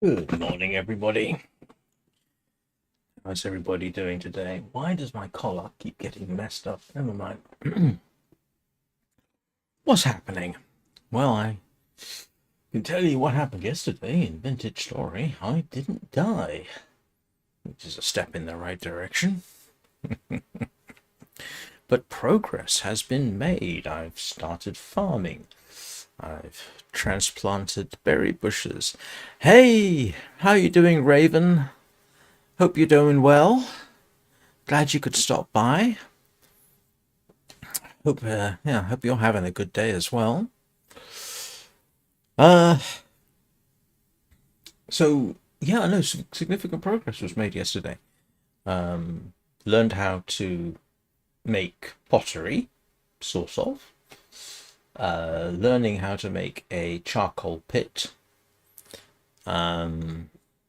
Good morning, everybody. How's everybody doing today? Why does my collar keep getting messed up? Never mind. What's happening? Well, I can tell you what happened yesterday in Vintage Story. I didn't die, which is a step in the right direction. But progress has been made. I've started farming. I've transplanted berry bushes. Hey, how you doing, Raven? Hope you're doing well. Glad you could stop by. Hope you're having a good day as well. Uh, I know some significant progress was made yesterday. Learned how to make pottery, sort of. Learning how to make a charcoal pit,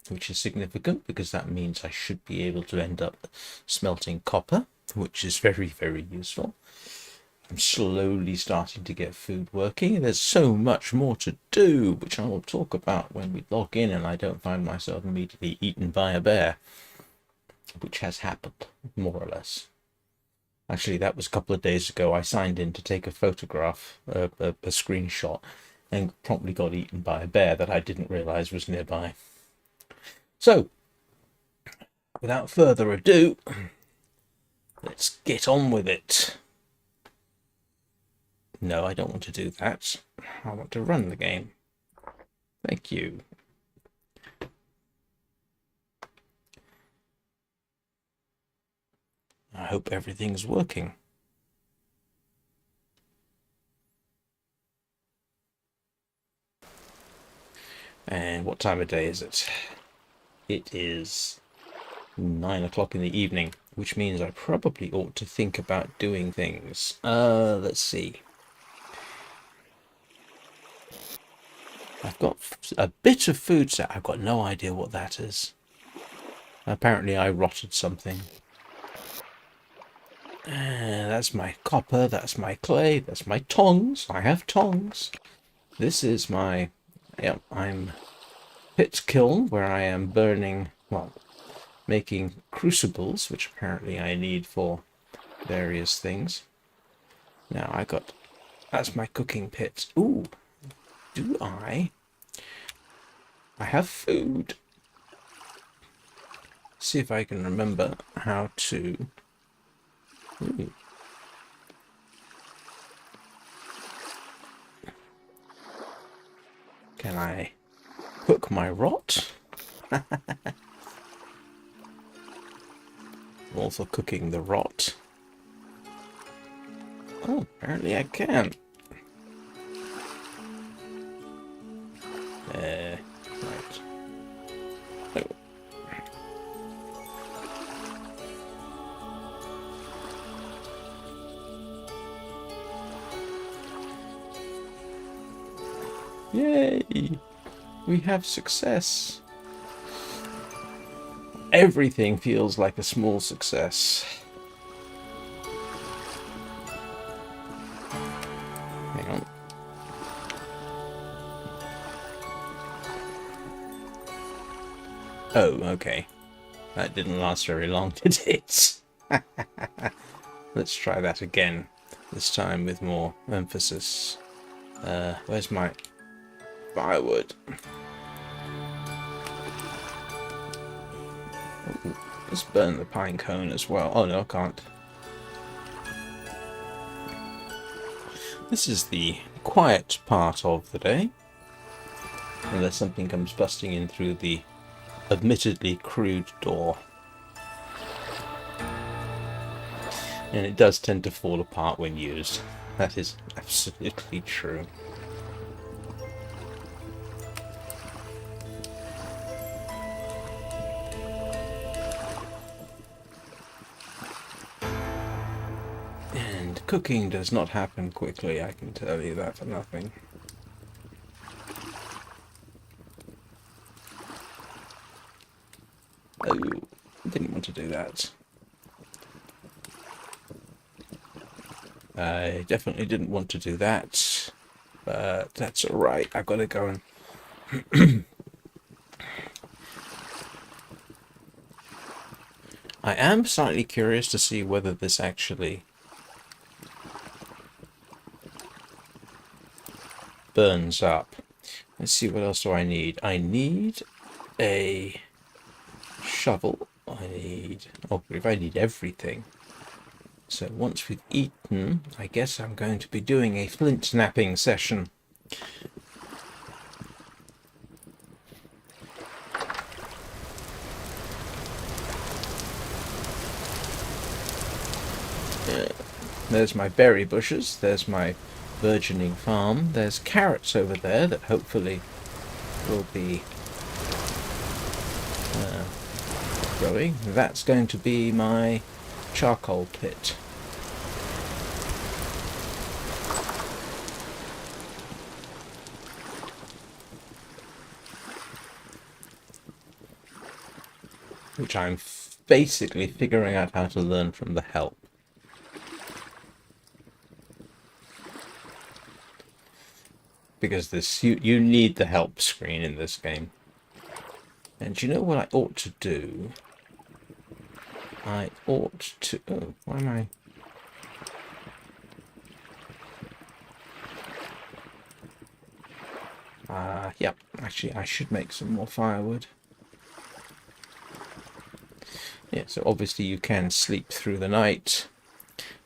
which is significant because that means I should be able to end up smelting copper, which is very, very useful. I'm slowly starting to get food working. There's so much more to do, which I will talk about when we log in and I don't find myself immediately eaten by a bear, which has happened, more or less. Actually, that was a couple of days ago. I signed in to take a photograph, a screenshot, and promptly got eaten by a bear that I didn't realize was nearby. So, without further ado, let's get on with it. No, I don't want to do that. I want to run the game. Thank you. I hope everything's working. And what time of day is it? It is 9 o'clock in the evening, which means I probably ought to think about doing things. Let's see. I've got a bit of food set. I've got no idea what that is. Apparently I rotted something. That's my copper, that's my clay, that's my tongs. I have tongs. This is my... Yep, I'm pit kiln, where I am burning, well, making crucibles, which apparently I need for various things. Now I got... That's my cooking pit. Ooh, do I have food. See if I can remember how to... Ooh. Can I cook my rot? I'm also cooking the rot. Oh, apparently I can. Right. Oh. Yay! We have success. Everything feels like a small success. Hang on. Oh, okay. That didn't last very long, did it? Let's try that again. This time with more emphasis. Where's my firewood? Ooh, let's burn the pine cone as well. Oh no, I can't. This is the quiet part of the day. Unless something comes busting in through the admittedly crude door. And it does tend to fall apart when used. That is absolutely true. And cooking does not happen quickly, I can tell you that for nothing. Oh, didn't want to do that. I definitely didn't want to do that, but that's alright. I've got to go and I am slightly curious to see whether this actually burns up. Let's see, what else do I need? I need a shovel. I need... oh, if I need everything. So once we've eaten, I guess I'm going to be doing a flint snapping session. There's my berry bushes, there's my burgeoning farm, there's carrots over there that hopefully will be growing. That's going to be my charcoal pit. Which I'm basically figuring out how to learn from the help. Because this you need the help screen in this game. And you know what I ought to do? I ought to... oh, why am I... yep, actually I should make some more firewood. Yeah, so obviously you can sleep through the night,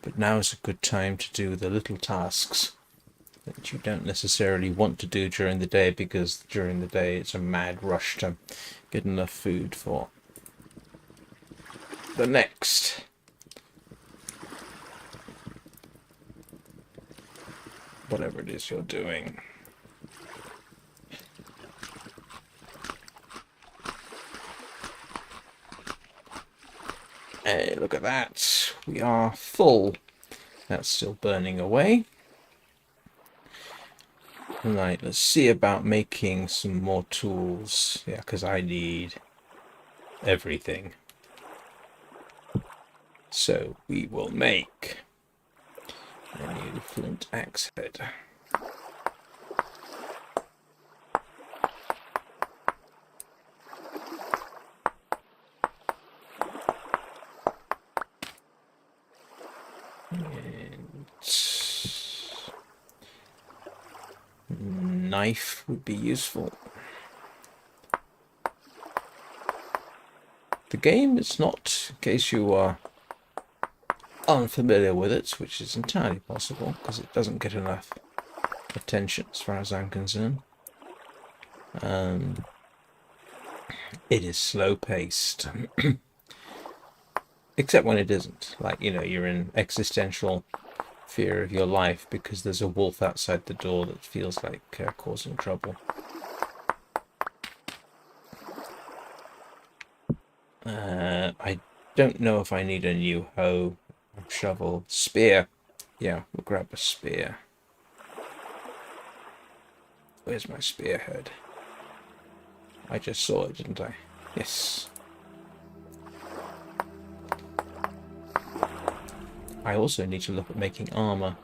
but now is a good time to do the little tasks that you don't necessarily want to do during the day, because during the day it's a mad rush to get enough food for the next. Whatever it is you're doing. Hey, look at that. We are full. That's still burning away. Right, let's see about making some more tools. Yeah, because I need everything. So we will make a new flint axe head. And knife would be useful. The game is not, in case you are unfamiliar with it, which is entirely possible because it doesn't get enough attention as far as I'm concerned. It is slow paced. Except when it isn't. Like, you know, you're in existential fear of your life because there's a wolf outside the door that feels like causing trouble. I don't know if I need a new hoe, shovel, spear. Yeah, we'll grab a spear. Where's my spearhead? I just saw it, didn't I? Yes. I also need to look at making armor.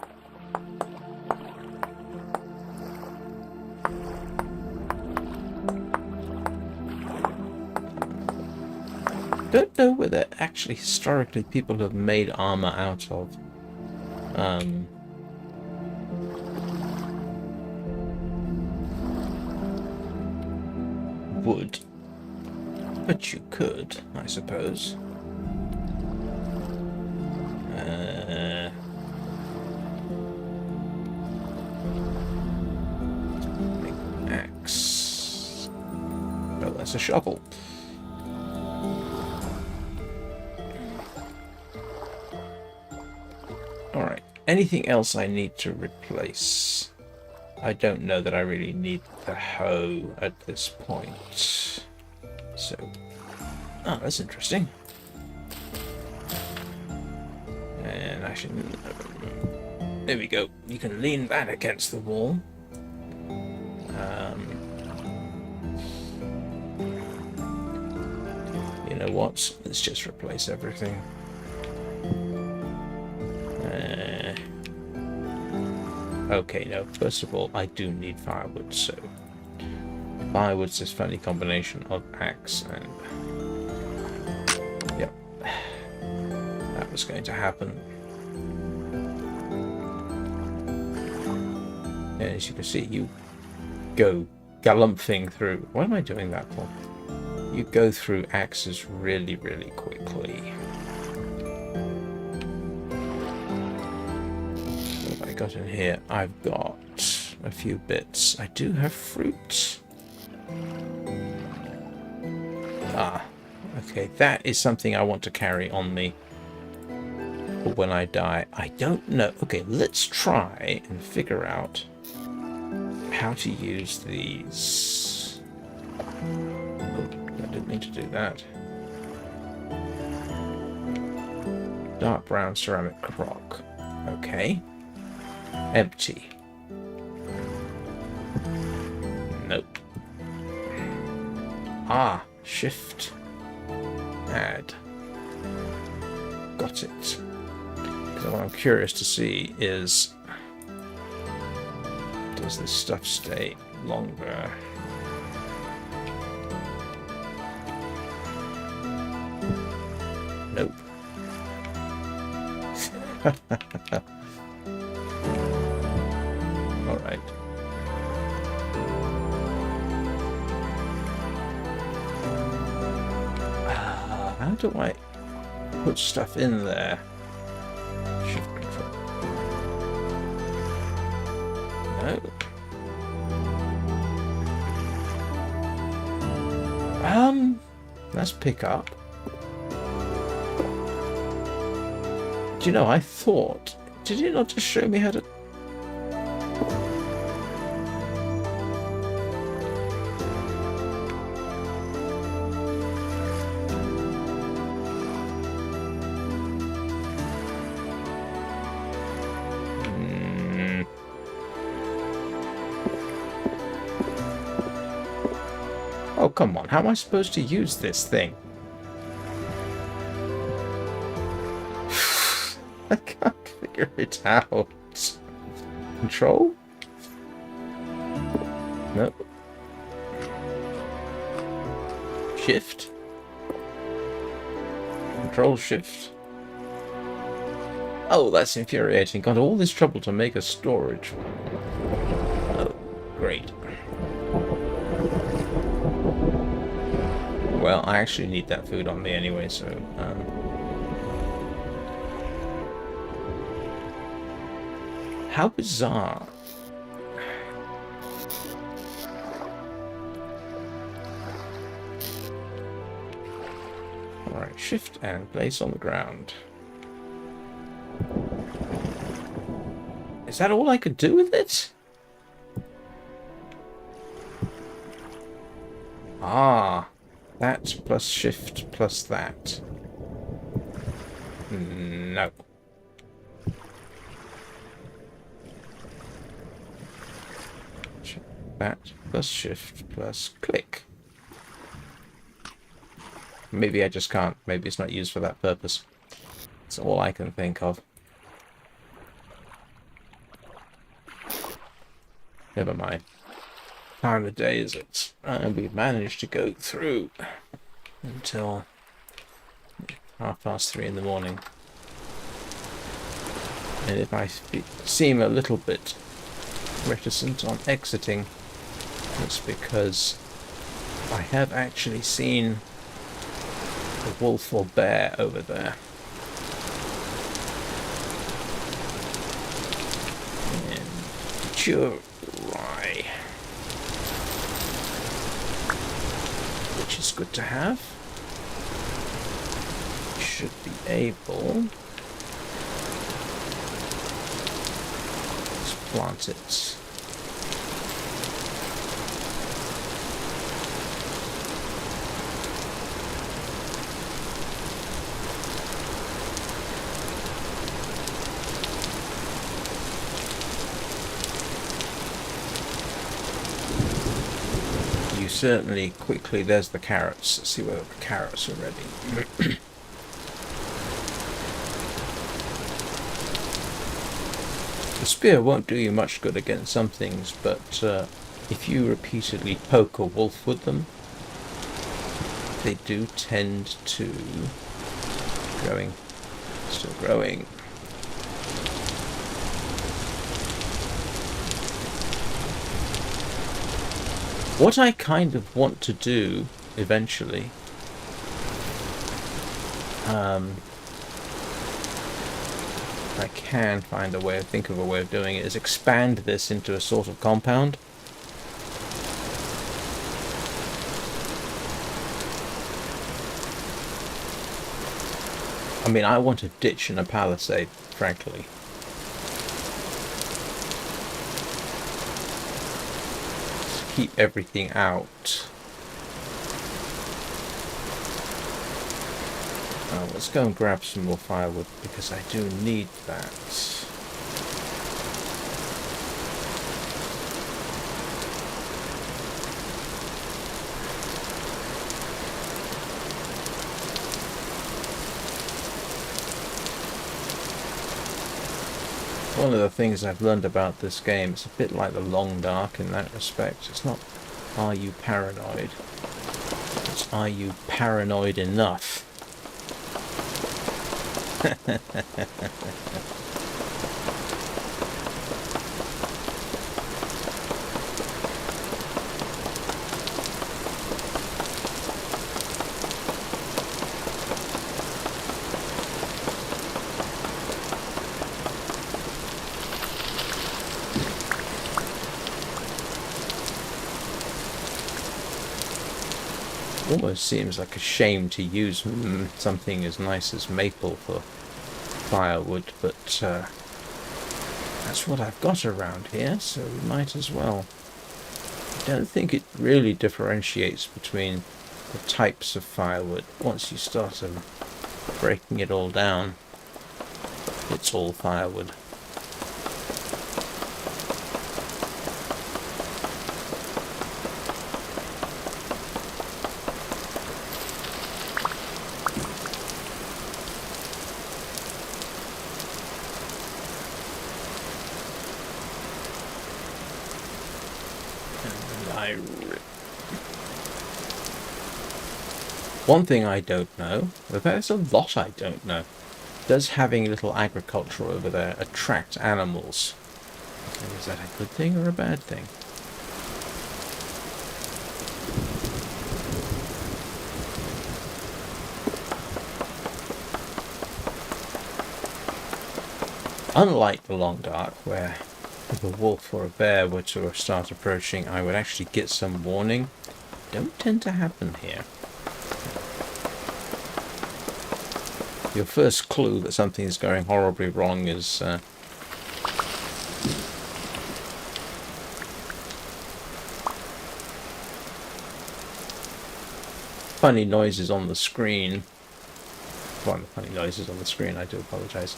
Don't know whether actually historically people have made armor out of wood, but you could, I suppose. Axe. Oh, that's a shovel. Alright, anything else I need to replace? I don't know that I really need the hoe at this point. So, oh, that's interesting. And I should... there we go. You can lean that against the wall. You know what? Let's just replace everything. Okay, no, first of all, I do need firewood, so... firewood's this funny combination of axe and... yep. was going to happen. And as you can see, you go galumphing through. What am I doing that for? You go through axes really, really quickly. What have I got in here? I've got a few bits. I do have fruit. Ah, okay. That is something I want to carry on me for when I die. I don't know. Okay, let's try and figure out how to use these. Oh, I didn't mean to do that. Dark brown ceramic crock. Okay. Empty. Nope. Ah, shift. Add. Got it. So what I'm curious to see is, does this stuff stay longer? Nope. All right. How do I put stuff in there? Shift control. No. Let's pick up. Do you know, I thought, did it not just show me how to... Oh, come on. How am I supposed to use this thing? I can't figure it out. Control? Nope. Shift? Control shift? Oh, that's infuriating. Got all this trouble to make a storage. Oh, great. Well, I actually need that food on me anyway, so... How bizarre. Alright, shift and place on the ground. Is that all I could do with it? Ah, that plus shift plus that. No. That plus shift plus click. Maybe I just can't. Maybe it's not used for that purpose. That's all I can think of. Never mind. Time of day is it? And we've managed to go through until 3:30 in the morning. And if I seem a little bit reticent on exiting, it's because I have actually seen a wolf or bear over there. And sure. Which is good to have. Should be able to plant it. Certainly quickly, there's the carrots. Let's see whether the carrots are ready. The spear won't do you much good against some things, but if you repeatedly poke a wolf with them, they do tend to... going Still growing. What I kind of want to do eventually, I can find a way of think of a way of doing it, is expand this into a sort of compound. I mean, I want a ditch and a palisade, frankly. Keep everything out. Let's go and grab some more firewood because I do need that. One of the things I've learned about this game, it's a bit like the Long Dark in that respect. It's not, are you paranoid? It's, are you paranoid enough? Almost seems like a shame to use something as nice as maple for firewood, but that's what I've got around here, so we might as well. I don't think it really differentiates between the types of firewood. Once you start breaking it all down, it's all firewood. One thing I don't know, there's a lot I don't know. Does having a little agriculture over there attract animals? Is that a good thing or a bad thing? Unlike the Long Dark, where if a wolf or a bear were to start approaching, I would actually get some warning. Don't tend to happen here. Your first clue that something is going horribly wrong is funny noises on the screen. Well, funny noises on the screen, I do apologize.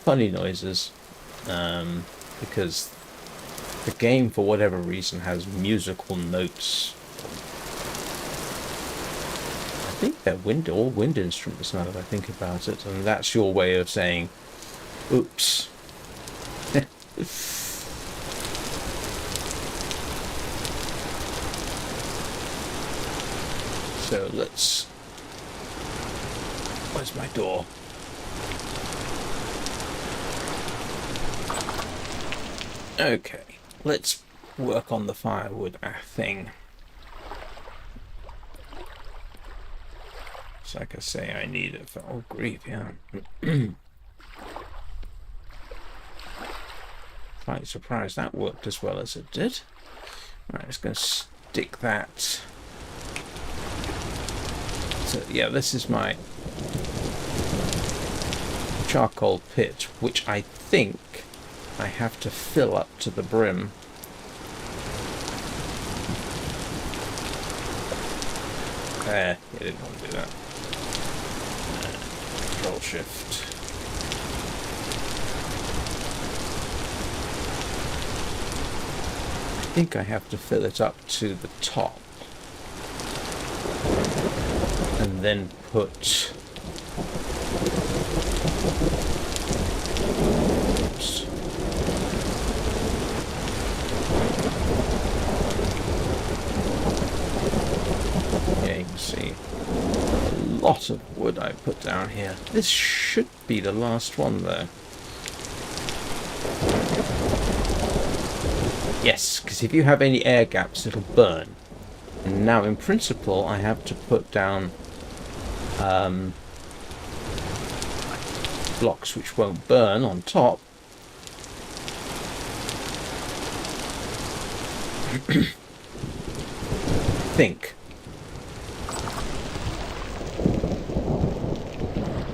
Funny noises, because the game, for whatever reason, has musical notes. I think they're all wind instruments now that I think about it, and that's your way of saying, oops. So let's... Where's my door? Okay, let's work on the firewood thing. So like I say, I need it for... Oh, grief, yeah. Quite surprised that worked as well as it did. Alright, just going to stick that... So, yeah, this is my charcoal pit, which I think I have to fill up to the brim. There, I didn't want to do that. Control Shift. I think I have to fill it up to the top. And then put... Oops. Yeah, you can see a lot of wood I put down here. This should be the last one, though. Yes, because if you have any air gaps, it'll burn. And now, in principle, I have to put down blocks which won't burn on top. Think.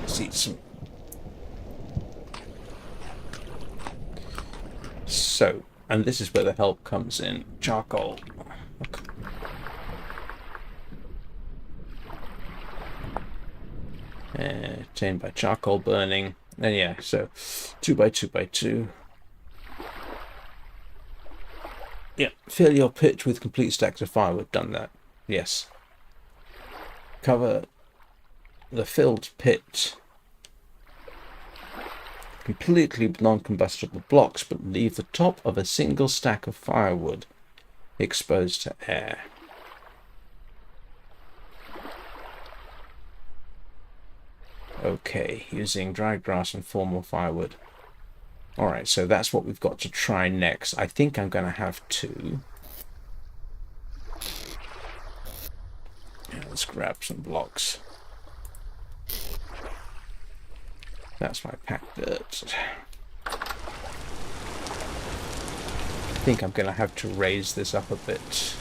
Let's eat some. So, and this is where the help comes in. Charcoal. Obtained by charcoal burning. And yeah, so 2 by 2 by 2. Yeah, fill your pit with complete stacks of firewood. Done that. Yes. Cover the filled pit completely non-combustible blocks, but leave the top of a single stack of firewood exposed to air. Okay, using dry grass and formal firewood. Alright, so that's what we've got to try next. I think I'm going to have to. Yeah, let's grab some blocks. That's my packed dirt. I think I'm going to have to raise this up a bit.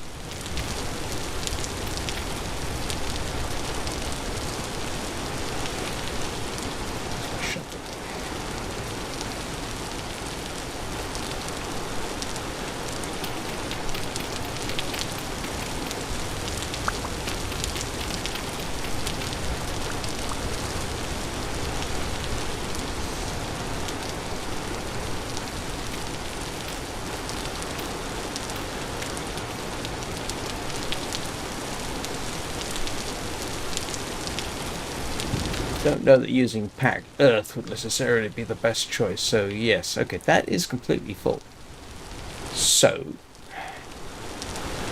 Don't know that using packed earth would necessarily be the best choice, so yes, okay, that is completely full. So,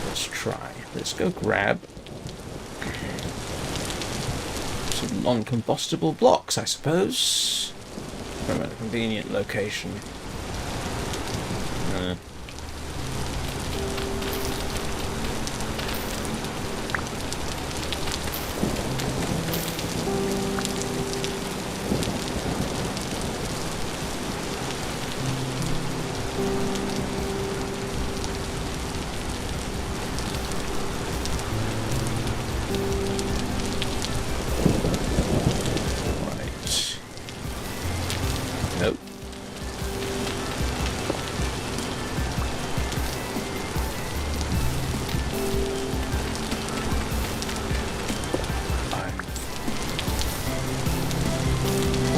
let's try. Let's go grab some non-combustible blocks, I suppose, from a convenient location. Nope.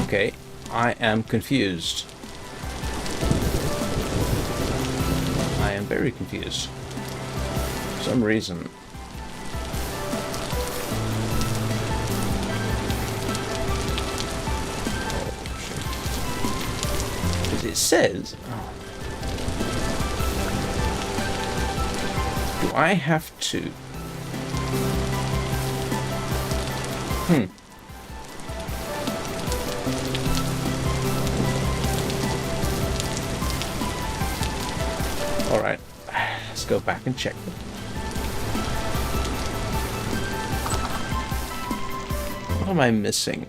Okay, I am confused. I am very confused. For some reason. It says, do I have to? All right, let's go back and check them. What am I missing?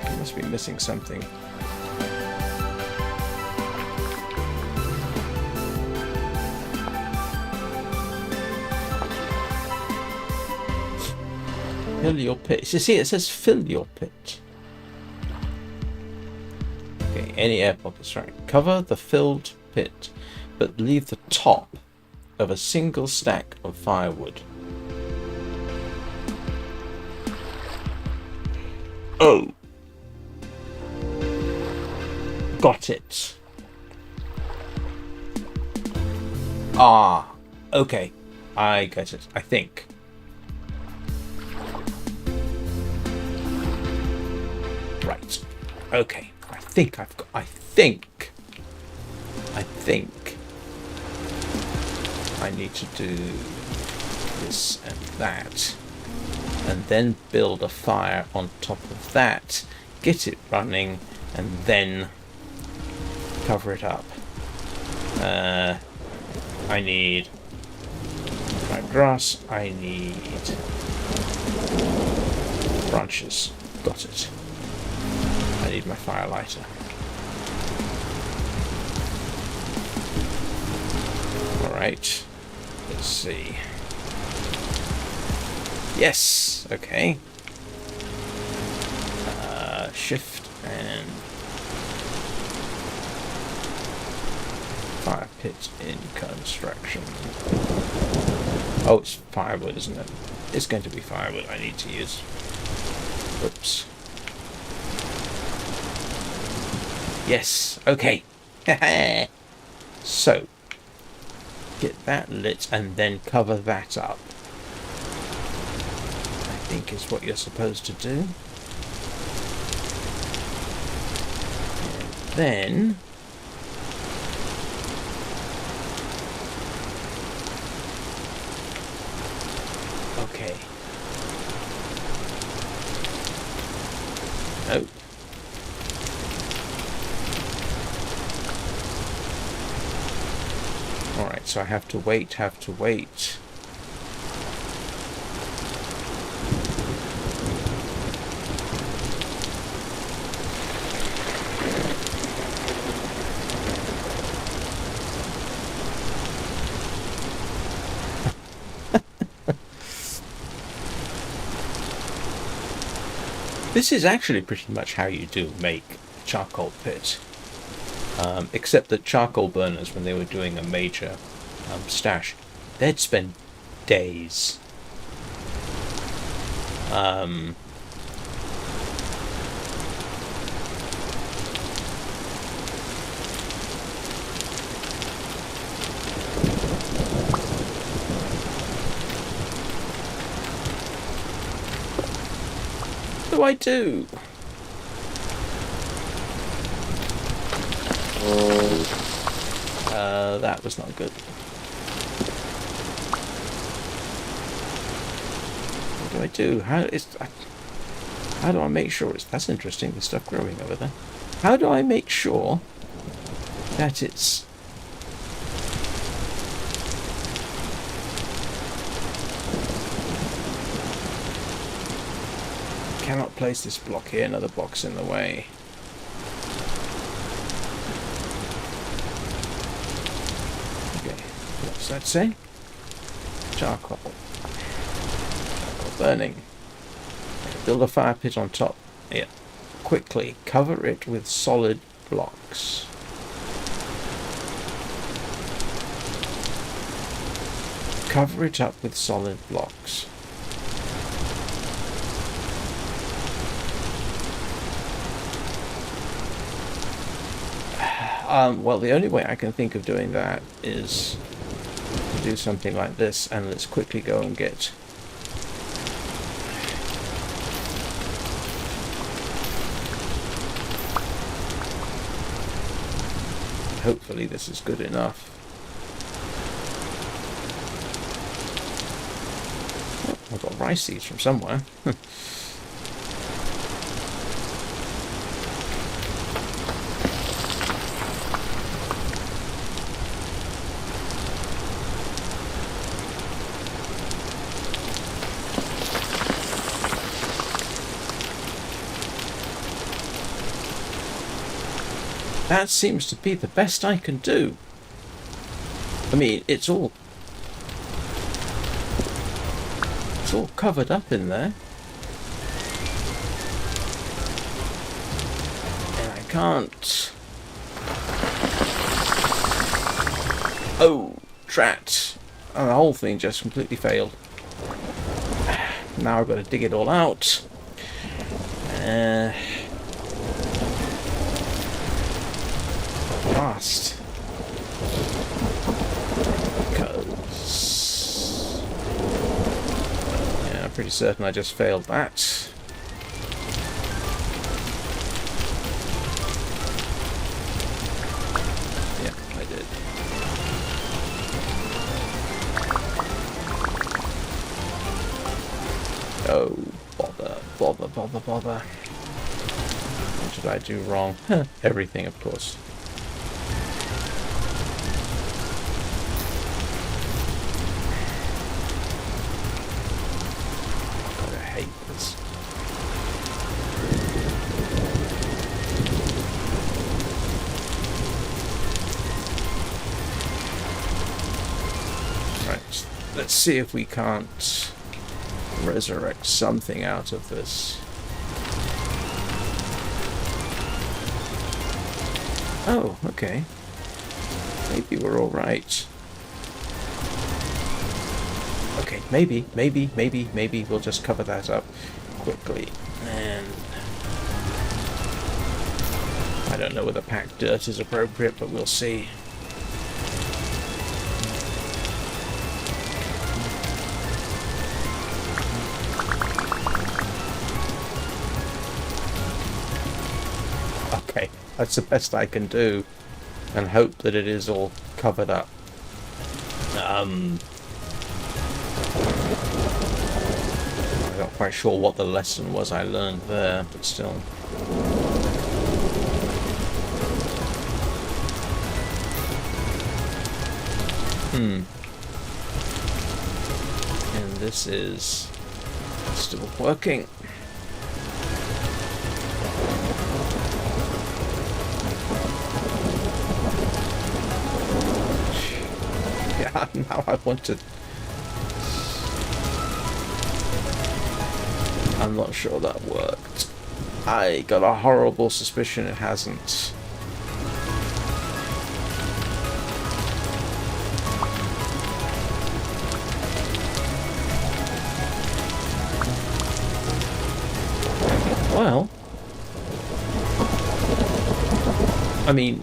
I must be missing something. Fill your pit. You see, it says fill your pit. Okay, any air pockets, right. Cover the filled pit, but leave the top of a single stack of firewood. Oh. Got it. Ah, okay. I get it, I think. Right. Okay. I think I think I need to do this and that. and then build a fire on top of that, get it running, and then cover it up. I need dried grass, I need branches, got it. I need my fire lighter. Alright, let's see. Yes, okay. Shift and fire pit in construction. Oh, it's firewood, isn't it? It's going to be firewood I need to use. Whoops. Yes, okay. So, get that lit and then cover that up. I think is what you're supposed to do. And then okay. No. Alright, so I have to wait. This is actually pretty much how you do make a charcoal pit. Except that charcoal burners, when they were doing a major stash, they'd spend days. What do I do? That was not good. What do I do? How do I make sure it's... That's interesting, the stuff growing over there. How do I make sure that it's... Cannot place this block here, another block's in the way. What's that say? Charcoal. Charcoal burning. Build a fire pit on top. Yeah. Quickly cover it with solid blocks. Cover it up with solid blocks. Well, the only way I can think of doing that is to do something like this, and let's quickly go and get... Hopefully this is good enough. Oh, I've got rice seeds from somewhere. That seems to be the best I can do. I mean, it's all covered up in there. And I can't... Oh, drat. Oh, the whole thing just completely failed. Now I've got to dig it all out. Fast. Because... Yeah, I'm pretty certain I just failed that. Yeah, I did. Oh, bother, bother, bother, bother. What did I do wrong? Everything, of course. God, I hate this. Right, let's see if we can't resurrect something out of this. Oh, okay. Maybe we're all right. Okay, maybe we'll just cover that up quickly. And I don't know whether packed dirt is appropriate, but we'll see. Okay, that's the best I can do, and hope that it is all covered up. I'm not quite sure what the lesson was I learned there, but still. And this is still working. Yeah, now I want to... I'm not sure that worked. I got a horrible suspicion it hasn't. Well, I mean,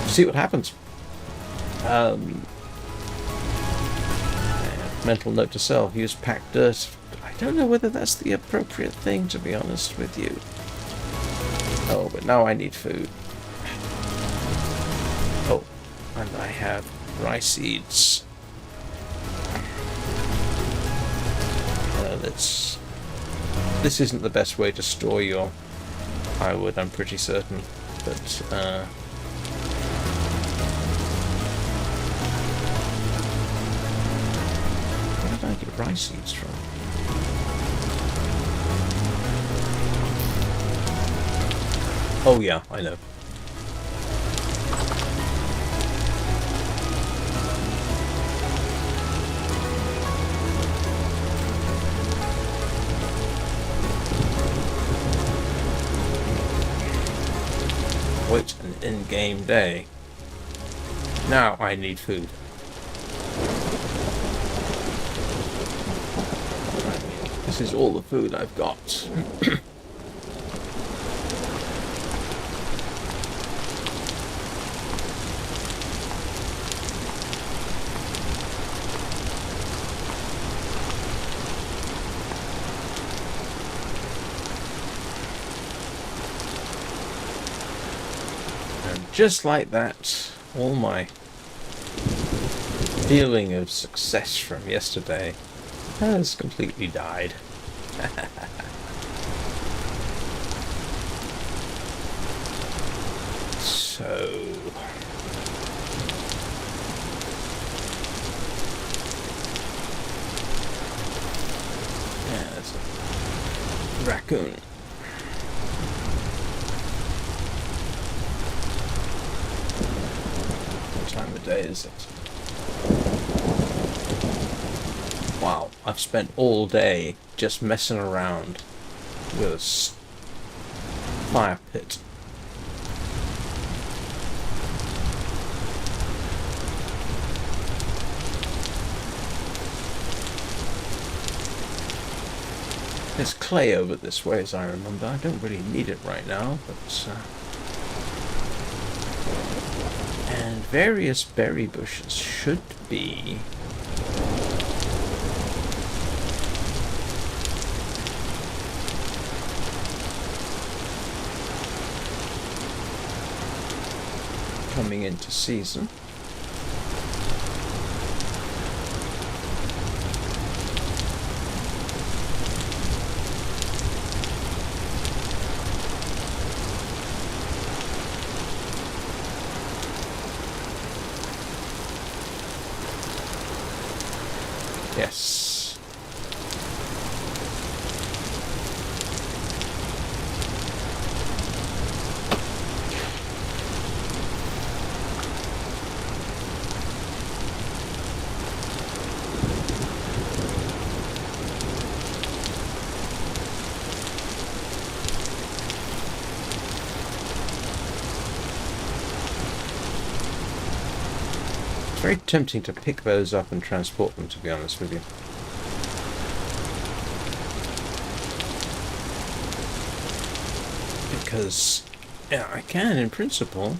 see what happens. Mental note to self, use packed dirt. I don't know whether that's the appropriate thing, to be honest with you. Oh, but now I need food. Oh, and I have rice seeds. This isn't the best way to store your firewood, I'm pretty certain, but where did I get rice seeds from? Oh yeah, I know. Wait an in-game day. Now I need food. This is all the food I've got. Just like that, all my feeling of success from yesterday has completely died. So... yeah, there's a raccoon. Time of day is it? Wow, I've spent all day just messing around with a fire pit. There's clay over this way, as I remember. I don't really need it right now, but and various berry bushes should be coming into season. Yes. It's very tempting to pick those up and transport them, to be honest with you. Because, yeah, I can, in principle,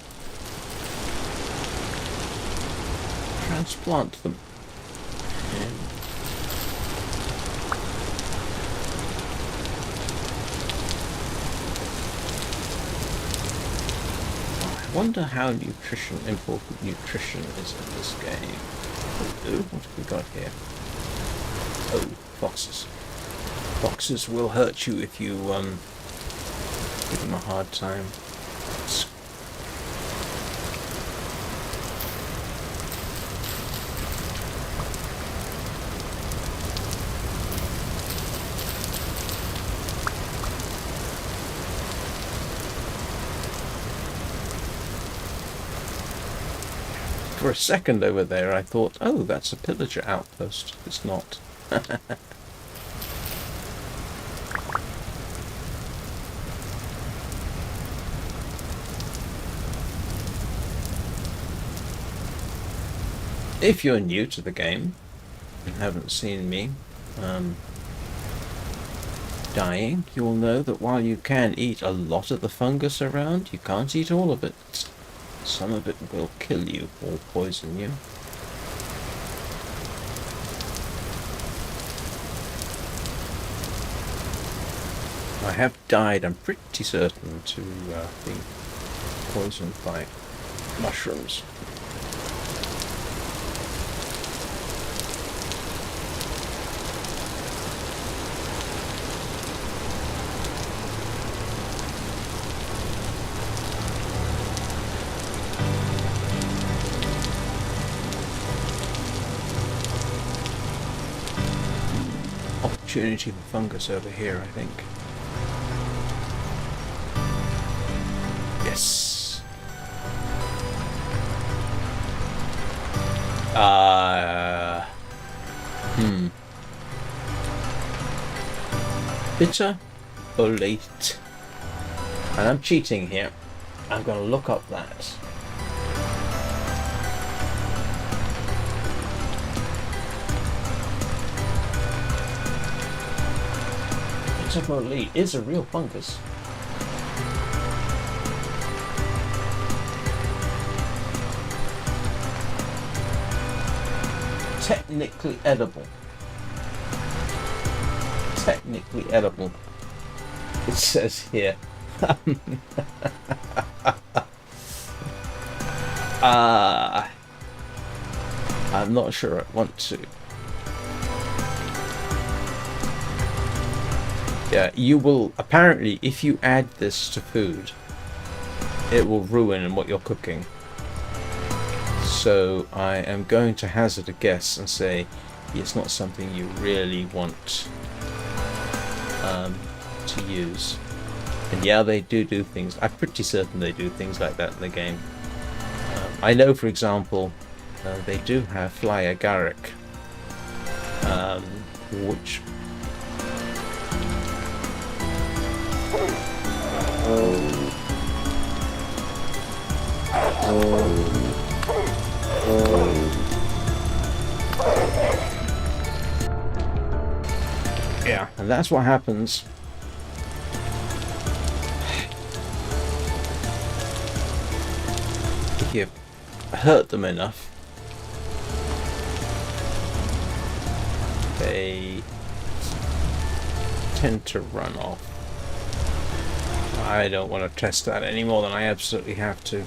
transplant them. And I wonder how important nutrition is in this game. Ooh, what have we got here? Oh, foxes. Foxes will hurt you if you give them a hard time. For a second over there I thought, oh, that's a pillager outpost. It's not. If you're new to the game and haven't seen me dying, you will know that while you can eat a lot of the fungus around, you can't eat all of it. Some of it will kill you or poison you. I have died, I'm pretty certain, to being poisoned by mushrooms. Opportunity for fungus over here, I think. Yes. Bitter or late? And I'm cheating here. I'm going to look up that. Bitter is a real fungus. Technically edible. Technically edible. It says here. I'm not sure I want to. Yeah, you will, apparently, if you add this to food, it will ruin what you're cooking. So I am going to hazard a guess and say it's not something you really want to use. And yeah, they do things. I'm pretty certain they do things like that in the game. I know, for example, they do have fly agaric, which yeah, and that's what happens if you hurt them enough. They tend to run off. I don't want to test that any more than I absolutely have to.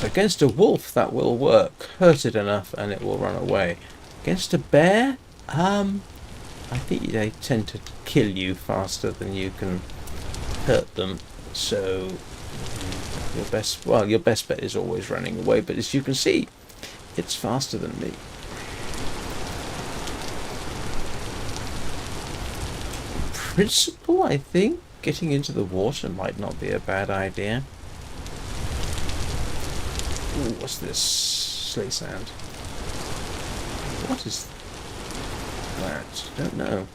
So against a wolf, that will work. Hurt it enough and it will run away. Against a bear, I think they tend to kill you faster than you can hurt them. So your best bet is always running away. But as you can see, it's faster than me. In principle, I think getting into the water might not be a bad idea. Ooh, what's this? Sleigh sand. What is that? Don't know.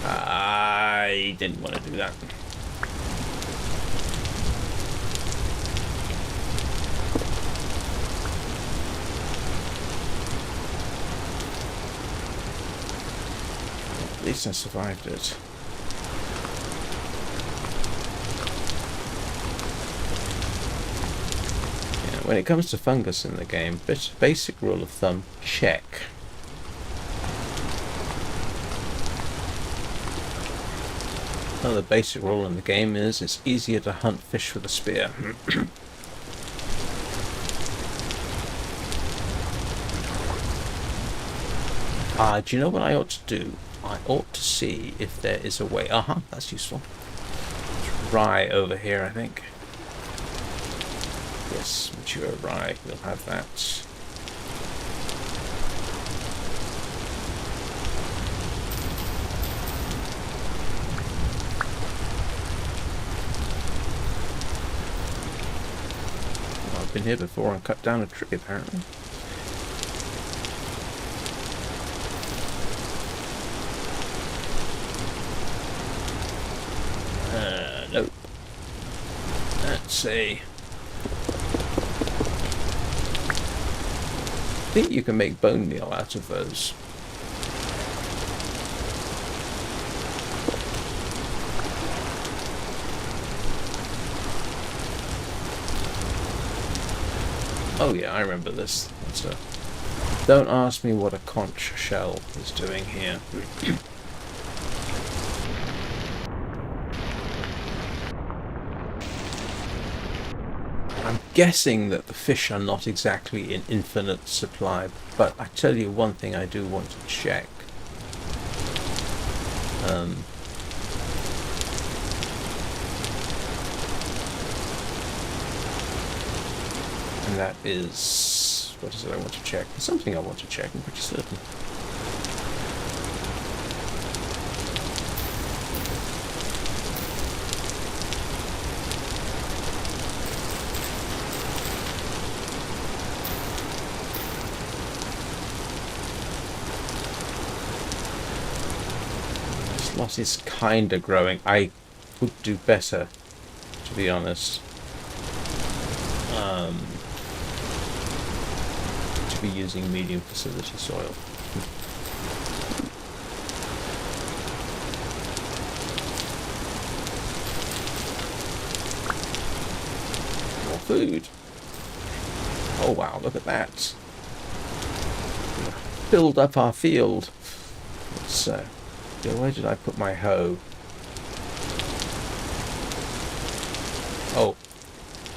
I didn't want to do that. At least I survived it. When it comes to fungus in the game, basic rule of thumb, check. Another basic rule in the game is it's easier to hunt fish with a spear. Do you know what I ought to do? I ought to see if there is a way. That's useful. There's rye over here, I think. Yes, mature rye. We'll have that. Well, I've been here before and cut down a tree, apparently. Nope. Let's see. I think you can make bone meal out of those. Oh yeah, I remember this. Don't ask me what a conch shell is doing here. I'm guessing that the fish are not exactly in infinite supply, but I tell you one thing I do want to check. And that is... what is it I want to check? There's something I want to check, I'm pretty certain. Lot is kind of growing. I would do better, to be honest, to be using medium facility soil. More food. Oh wow, look at that. Build up our field. Let's where did I put my hoe? Oh,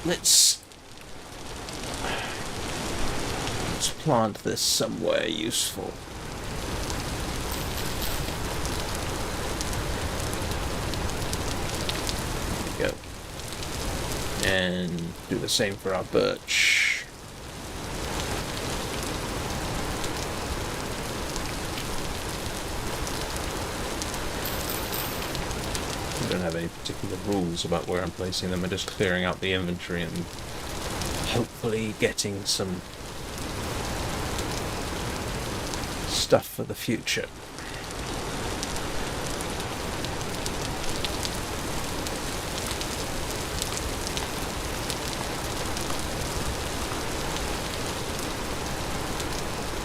let's plant this somewhere useful. There we go. And do the same for our birch. I don't have any particular rules about where I'm placing them. I'm just clearing out the inventory and hopefully getting some stuff for the future.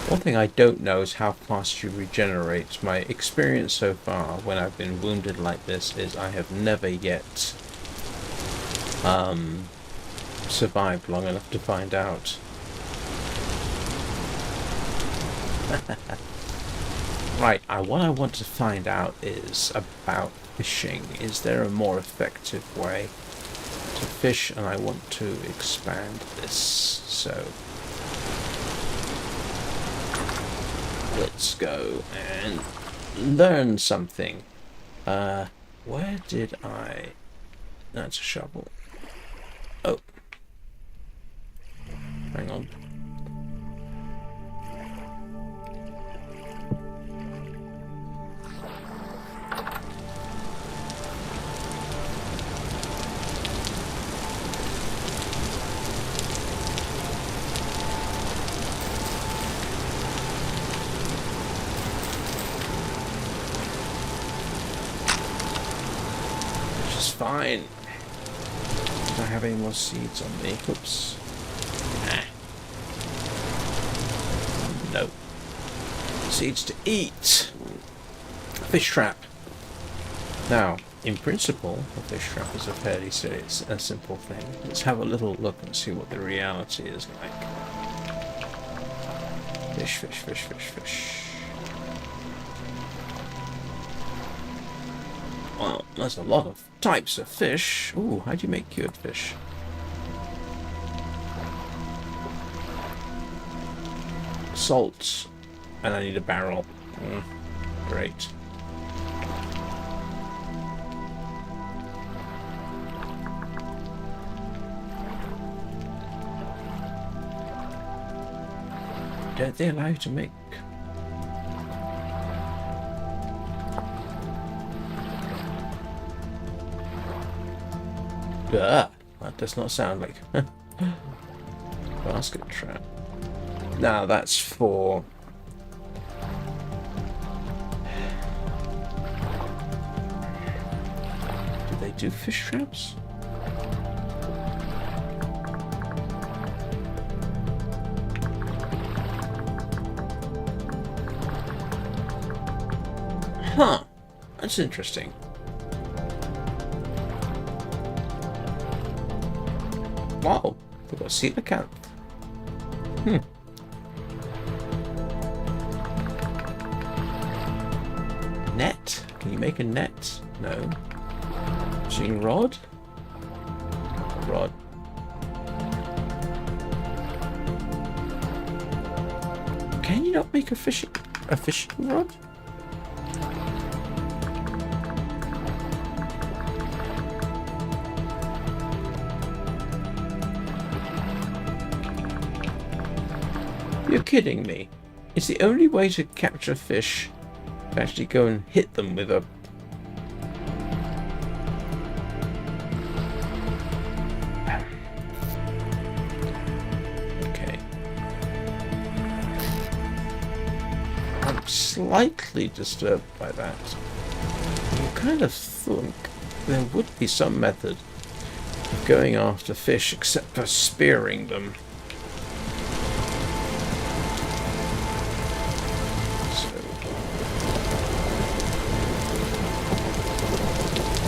One thing I don't know is how fast you regenerate. My experience so far when I've been wounded like this is I have never yet survived long enough to find out. Right, what I want to find out is about fishing. Is there a more effective way? to fish, and I want to expand this. So let's go and learn something. Where did I... That's a shovel. Oh. Hang on. Fine. Do I have any more seeds on me? Oops. Nah. No. Seeds to eat. Fish trap. Now, in principle, a fish trap is a fairly simple thing. Let's have a little look and see what the reality is like. Fish, fish, fish, fish, fish. Well, there's a lot of types of fish. Ooh, how do you make cured fish? Salt. And I need a barrel. Great. Don't they allow you to make... that does not sound like basket trap. Now that's for... Do they do fish traps? Huh. That's interesting. Wow, we've got a seal account. Net? Can you make a net? No. Fishing rod? Rod. Can you not make a fishing rod? You're kidding me. It's the only way to capture fish to actually go and hit them with a... Okay. I'm slightly disturbed by that. You kind of think there would be some method of going after fish except for spearing them.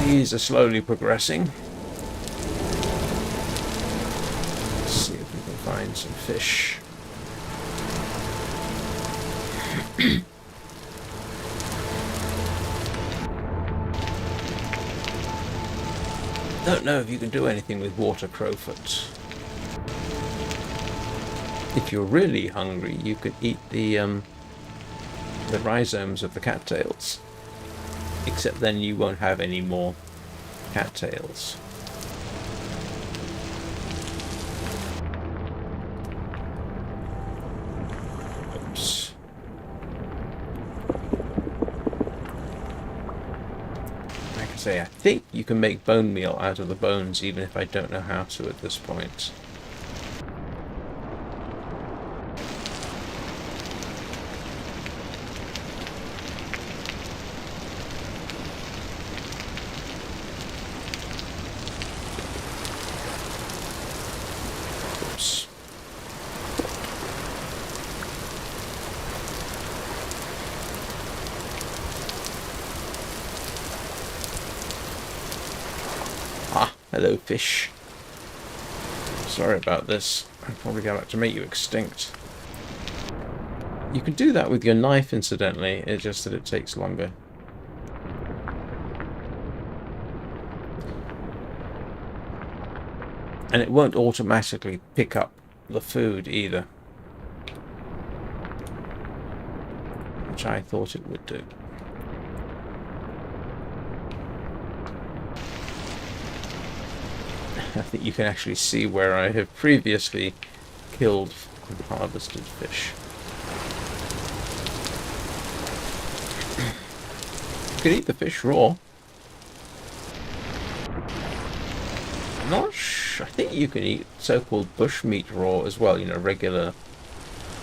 These are slowly progressing. Let's see if we can find some fish. Don't know if you can do anything with water crowfoot. If you're really hungry, you could eat the rhizomes of the cattails. Except then you won't have any more cattails. Oops. Like I say, I think you can make bone meal out of the bones, even if I don't know how to at this point. Hello, fish. Sorry about this. I'm probably about to make you extinct. You can do that with your knife, incidentally. It's just that it takes longer. And it won't automatically pick up the food either, which I thought it would do. I think you can actually see where I have previously killed and harvested fish. You can eat the fish raw. I think you can eat so-called bush meat raw as well, you know, regular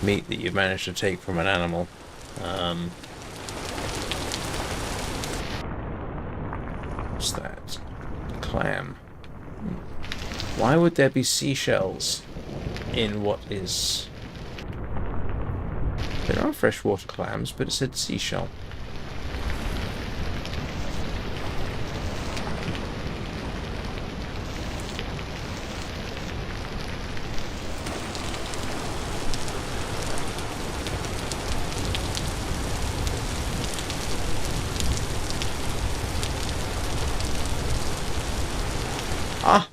meat that you've managed to take from an animal. What's that? Clam. Why would there be seashells in what is... There are freshwater clams, but it said seashell. Ah!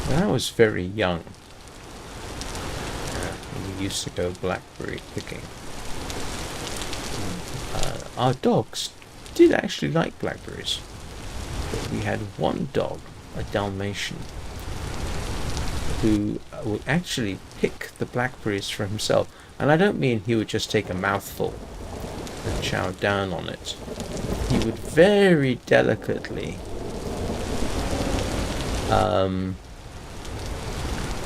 When I was very young, we used to go blackberry picking. Our dogs did actually like blackberries. But we had one dog, a Dalmatian, who would actually pick the blackberries for himself. And I don't mean he would just take a mouthful and chow down on it. He would very delicately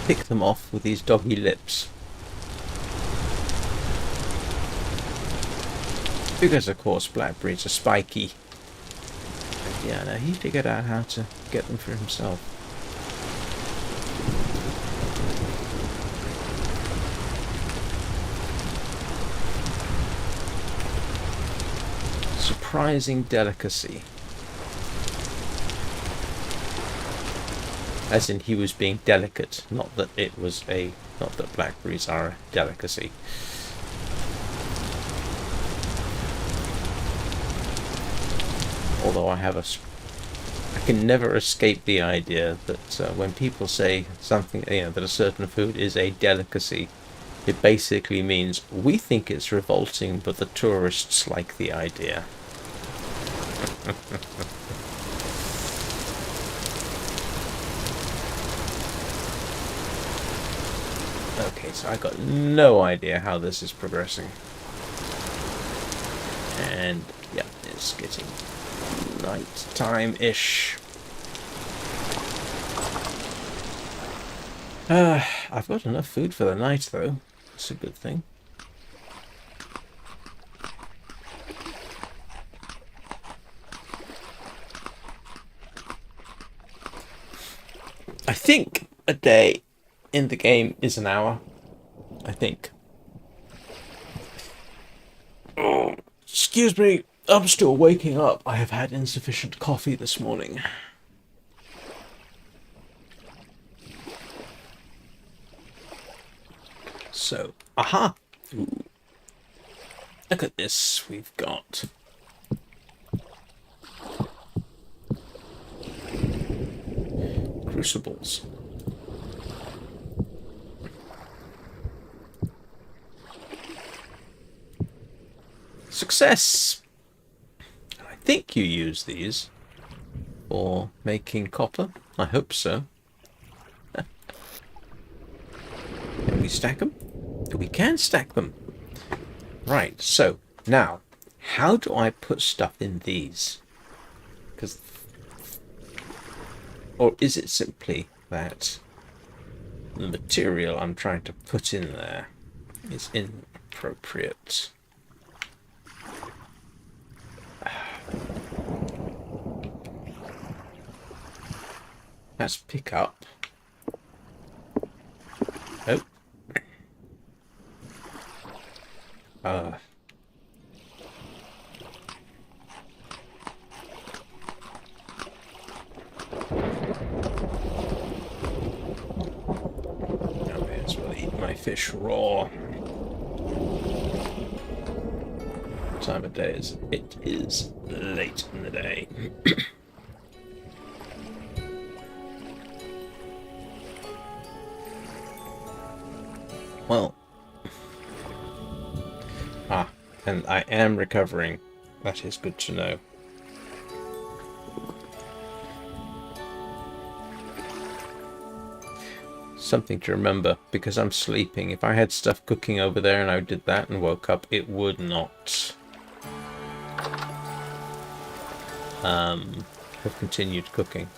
pick them off with these doggy lips. Because of course blackberries are spiky. But yeah, no, he figured out how to get them for himself. Surprising delicacy. As in he was being delicate, not that blackberries are a delicacy. Although I can never escape the idea that when people say something, that a certain food is a delicacy, it basically means we think it's revolting, but the tourists like the idea. Okay, so I got no idea how this is progressing. And yeah, it's getting night time-ish. I've got enough food for the night though. That's a good thing. I think a day in the game is an hour. I think. Oh, excuse me, I'm still waking up. I have had insufficient coffee this morning. So, aha! Ooh. Look at this. We've got crucibles. Success! I think you use these for making copper. I hope so. Can we stack them? We can stack them. Right, so now, how do I put stuff in these? Or is it simply that the material I'm trying to put in there is inappropriate? Let's pick up. Oh. fish raw. What time of day is it? It is late in the day. Well. And I am recovering. That is good to know. Something to remember, because I'm sleeping. If I had stuff cooking over there and I did that and woke up, it would not have continued cooking.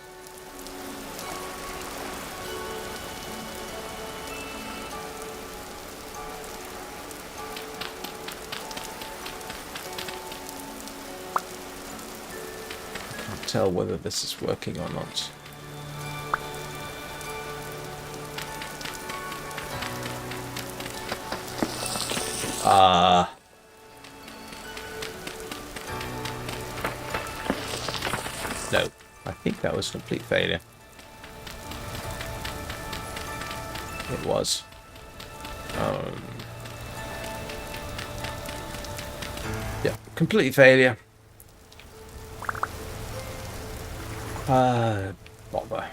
Tell whether this is working or not. No, I think that was complete failure. It was. Yeah, complete failure. Bother.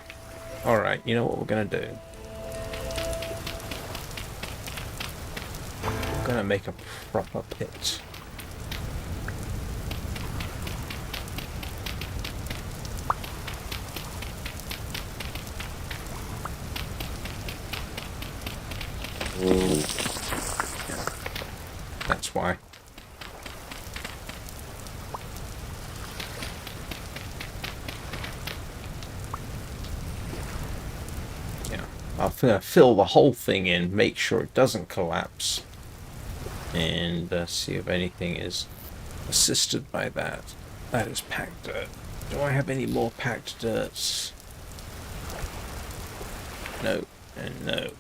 Alright, you know what we're gonna do? We're gonna make a proper pit. Yeah. That's why. I'll fill the whole thing in, make sure it doesn't collapse, and see if anything is assisted by that. That is packed dirt. Do I have any more packed dirt? No, and no.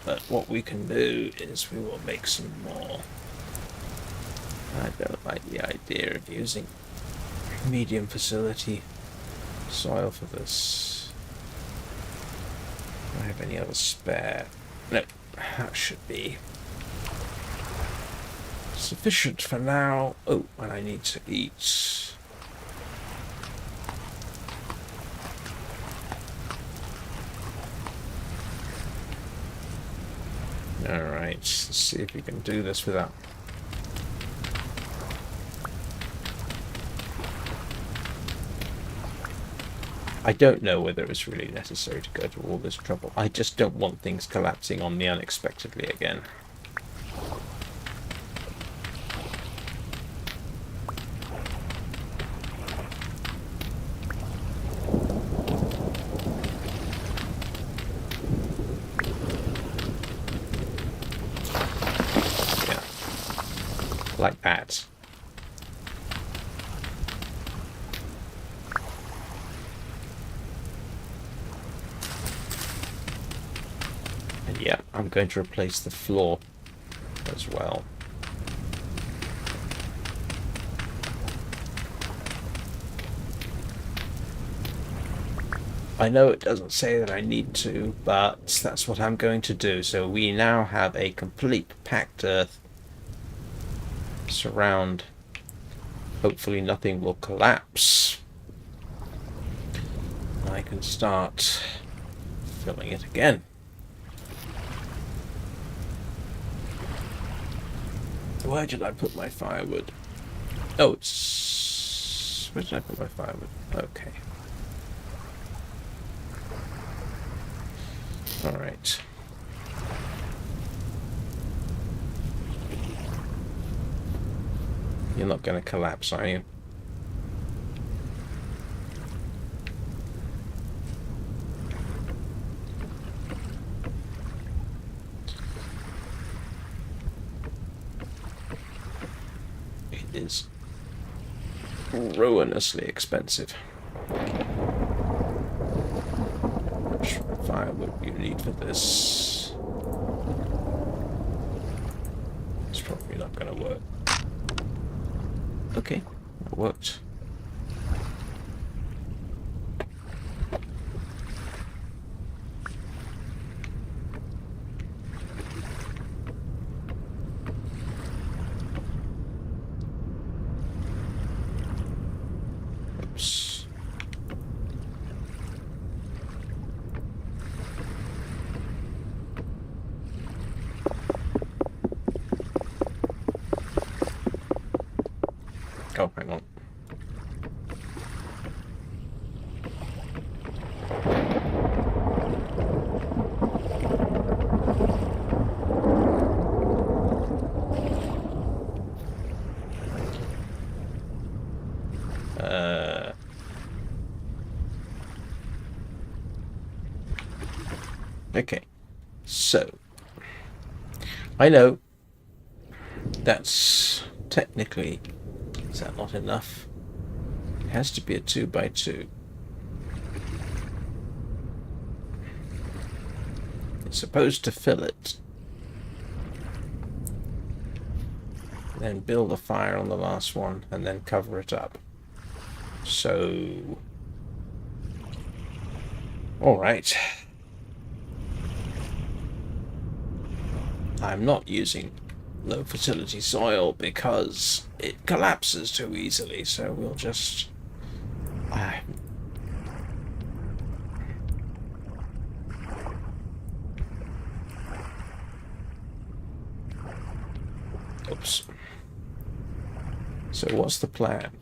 But what we can do is we will make some more. I don't like the idea of using medium facility soil for this. Do I have any other spare? No, that should be sufficient for now. Oh, and I need to eat. Alright, let's see if we can do this without... I don't know whether it's really necessary to go to all this trouble. I just don't want things collapsing on me unexpectedly again. Yeah. Like that. Yeah, I'm going to replace the floor as well. I know it doesn't say that I need to, but that's what I'm going to do. So we now have a complete packed earth surround. Hopefully nothing will collapse. I can start filling it again. Where did I put my firewood? Oh, it's... Where did I put my firewood? Okay. Alright. You're not going to collapse, are you? Is ruinously expensive. How much firewood you need for this? It's probably not going to work. Okay, that worked. Oops. Oh, hang on. Okay, so I know that's technically, is that not enough? It has to be a 2x2. It's supposed to fill it, then build a fire on the last one, and then cover it up. So, all right. I'm not using low fertility soil because it collapses too easily, so we'll just... Oops. So what's the plan?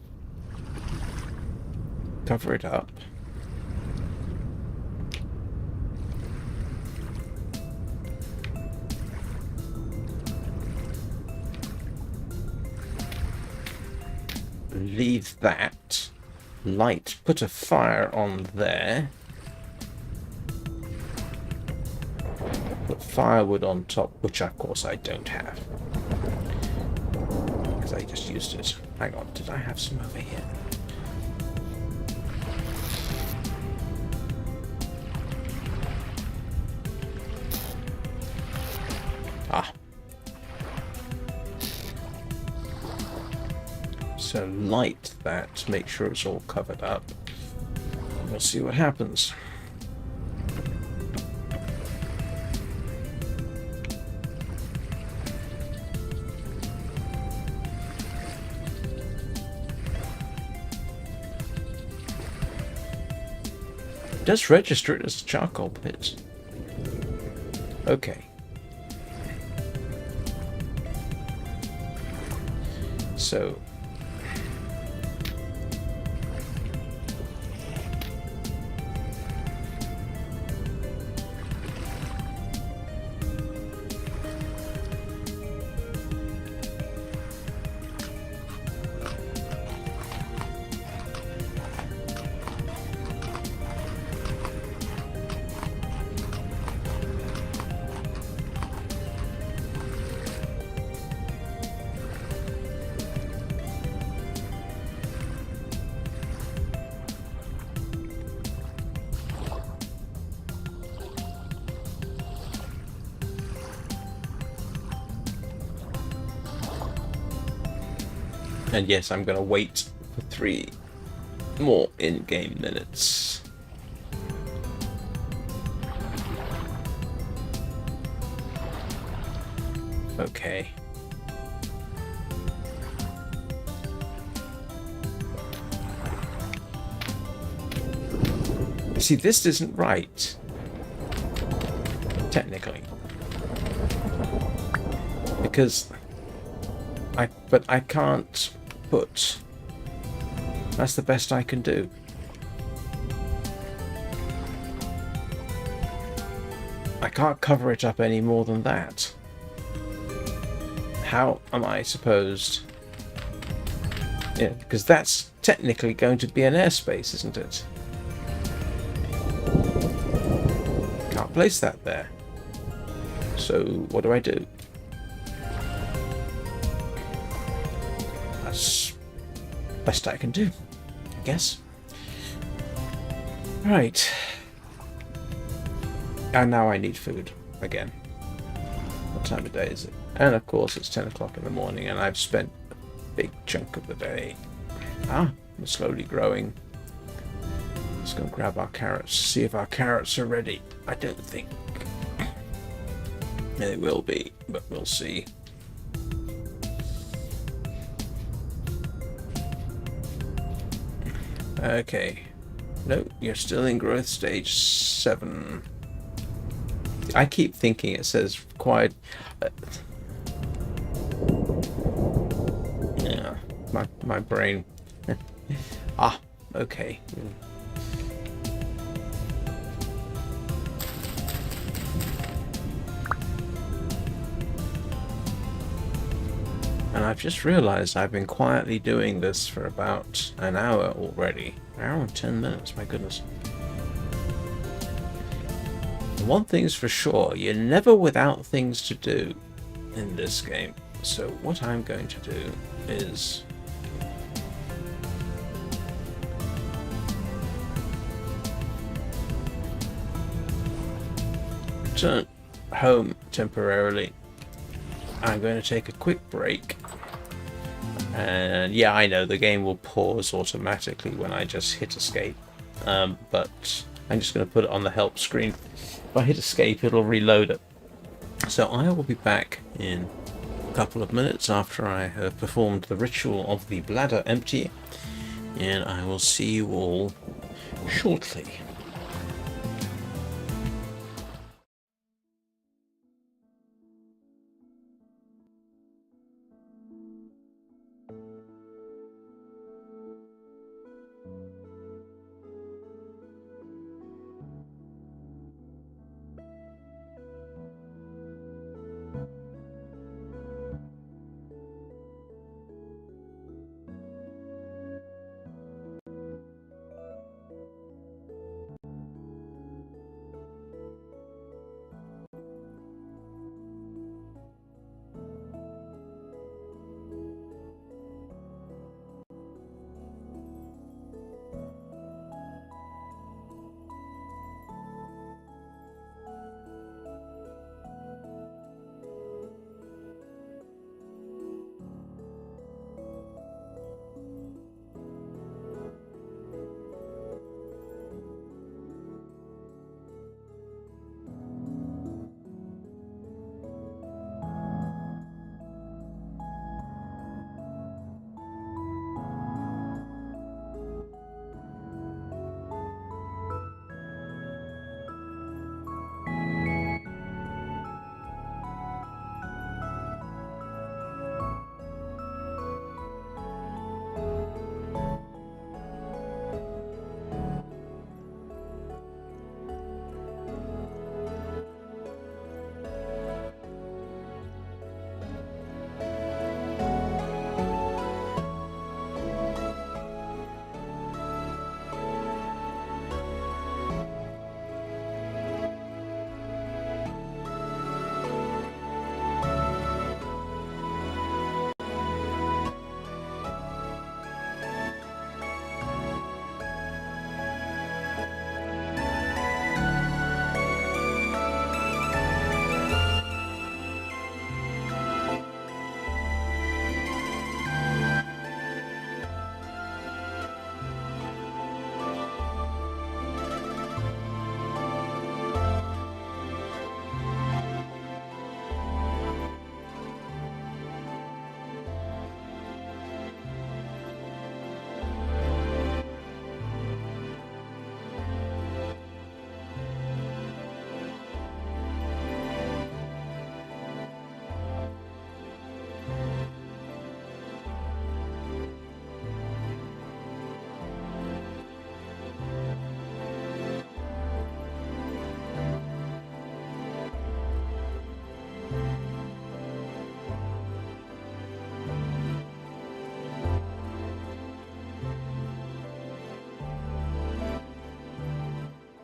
Cover it up. Leave that. Light. Put a fire on there. Put firewood on top, which of course I don't have. Because I just used it. Hang on, did I have some over here? Ah. So light that, make sure it's all covered up. We'll see what happens. It does register it as a charcoal pit. Okay. So and yes, I'm going to wait for 3 more in-game minutes. Okay. See, this isn't right. Technically. Because but I can't put... That's the best I can do. I can't cover it up any more than that. How am I supposed... Yeah, because that's technically going to be an airspace, isn't it? Can't place that there. So what do I do? That's best I can do, I guess. Right. And now I need food again. What time of day is it? And of course it's 10 o'clock in the morning and I've spent a big chunk of the day. We're slowly growing. Let's go grab our carrots, see if our carrots are ready. I don't think they will be, but we'll see. Okay. No, you're still in growth stage 7. I keep thinking it says required. Yeah, my brain. Ah, okay. And I've just realized I've been quietly doing this for about an hour already. An hour and 10 minutes, my goodness. And one thing's for sure, you're never without things to do in this game. So what I'm going to do is return home temporarily. I'm going to take a quick break. And yeah, I know the game will pause automatically when I just hit escape. But I'm just going to put it on the help screen. If I hit escape, it'll reload it. So I will be back in a couple of minutes after I have performed the ritual of the bladder empty. And I will see you all shortly.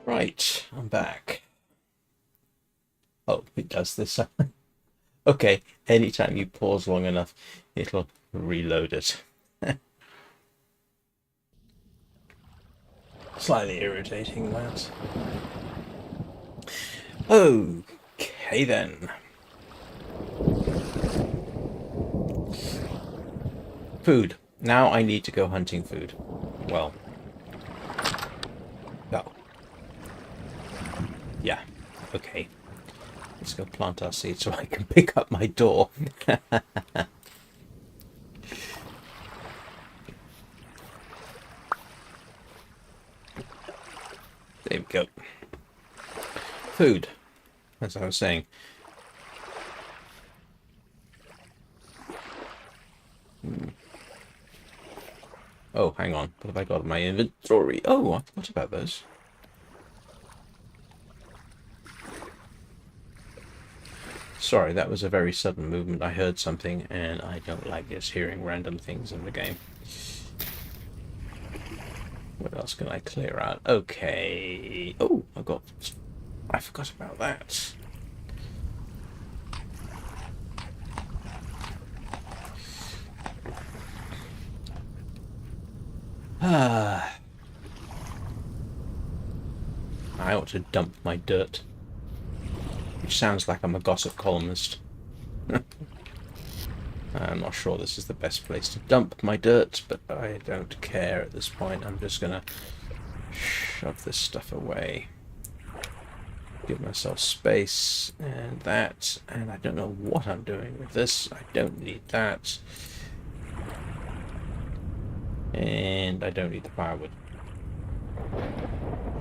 Right, I'm back. Oh, it does this. Okay, anytime you pause long enough, it'll reload it. Slightly irritating, that. Okay, then. Food. Now I need to go hunting food. Well. Oh. Yeah. Okay. Let's go plant our seeds so I can pick up my door. There we go. Food, as I was saying. Oh, hang on. What have I got in my inventory? Oh, what about those? Sorry, that was a very sudden movement. I heard something, and I don't like just hearing random things in the game. What else can I clear out? Okay. Oh, I forgot about that. Ah. I ought to dump my dirt. Which sounds like I'm a gossip columnist. I'm not sure this is the best place to dump my dirt, but I don't care at this point. I'm just gonna shove this stuff away. Give myself space, and that, and I don't know what I'm doing with this. I don't need that. And I don't need the firewood.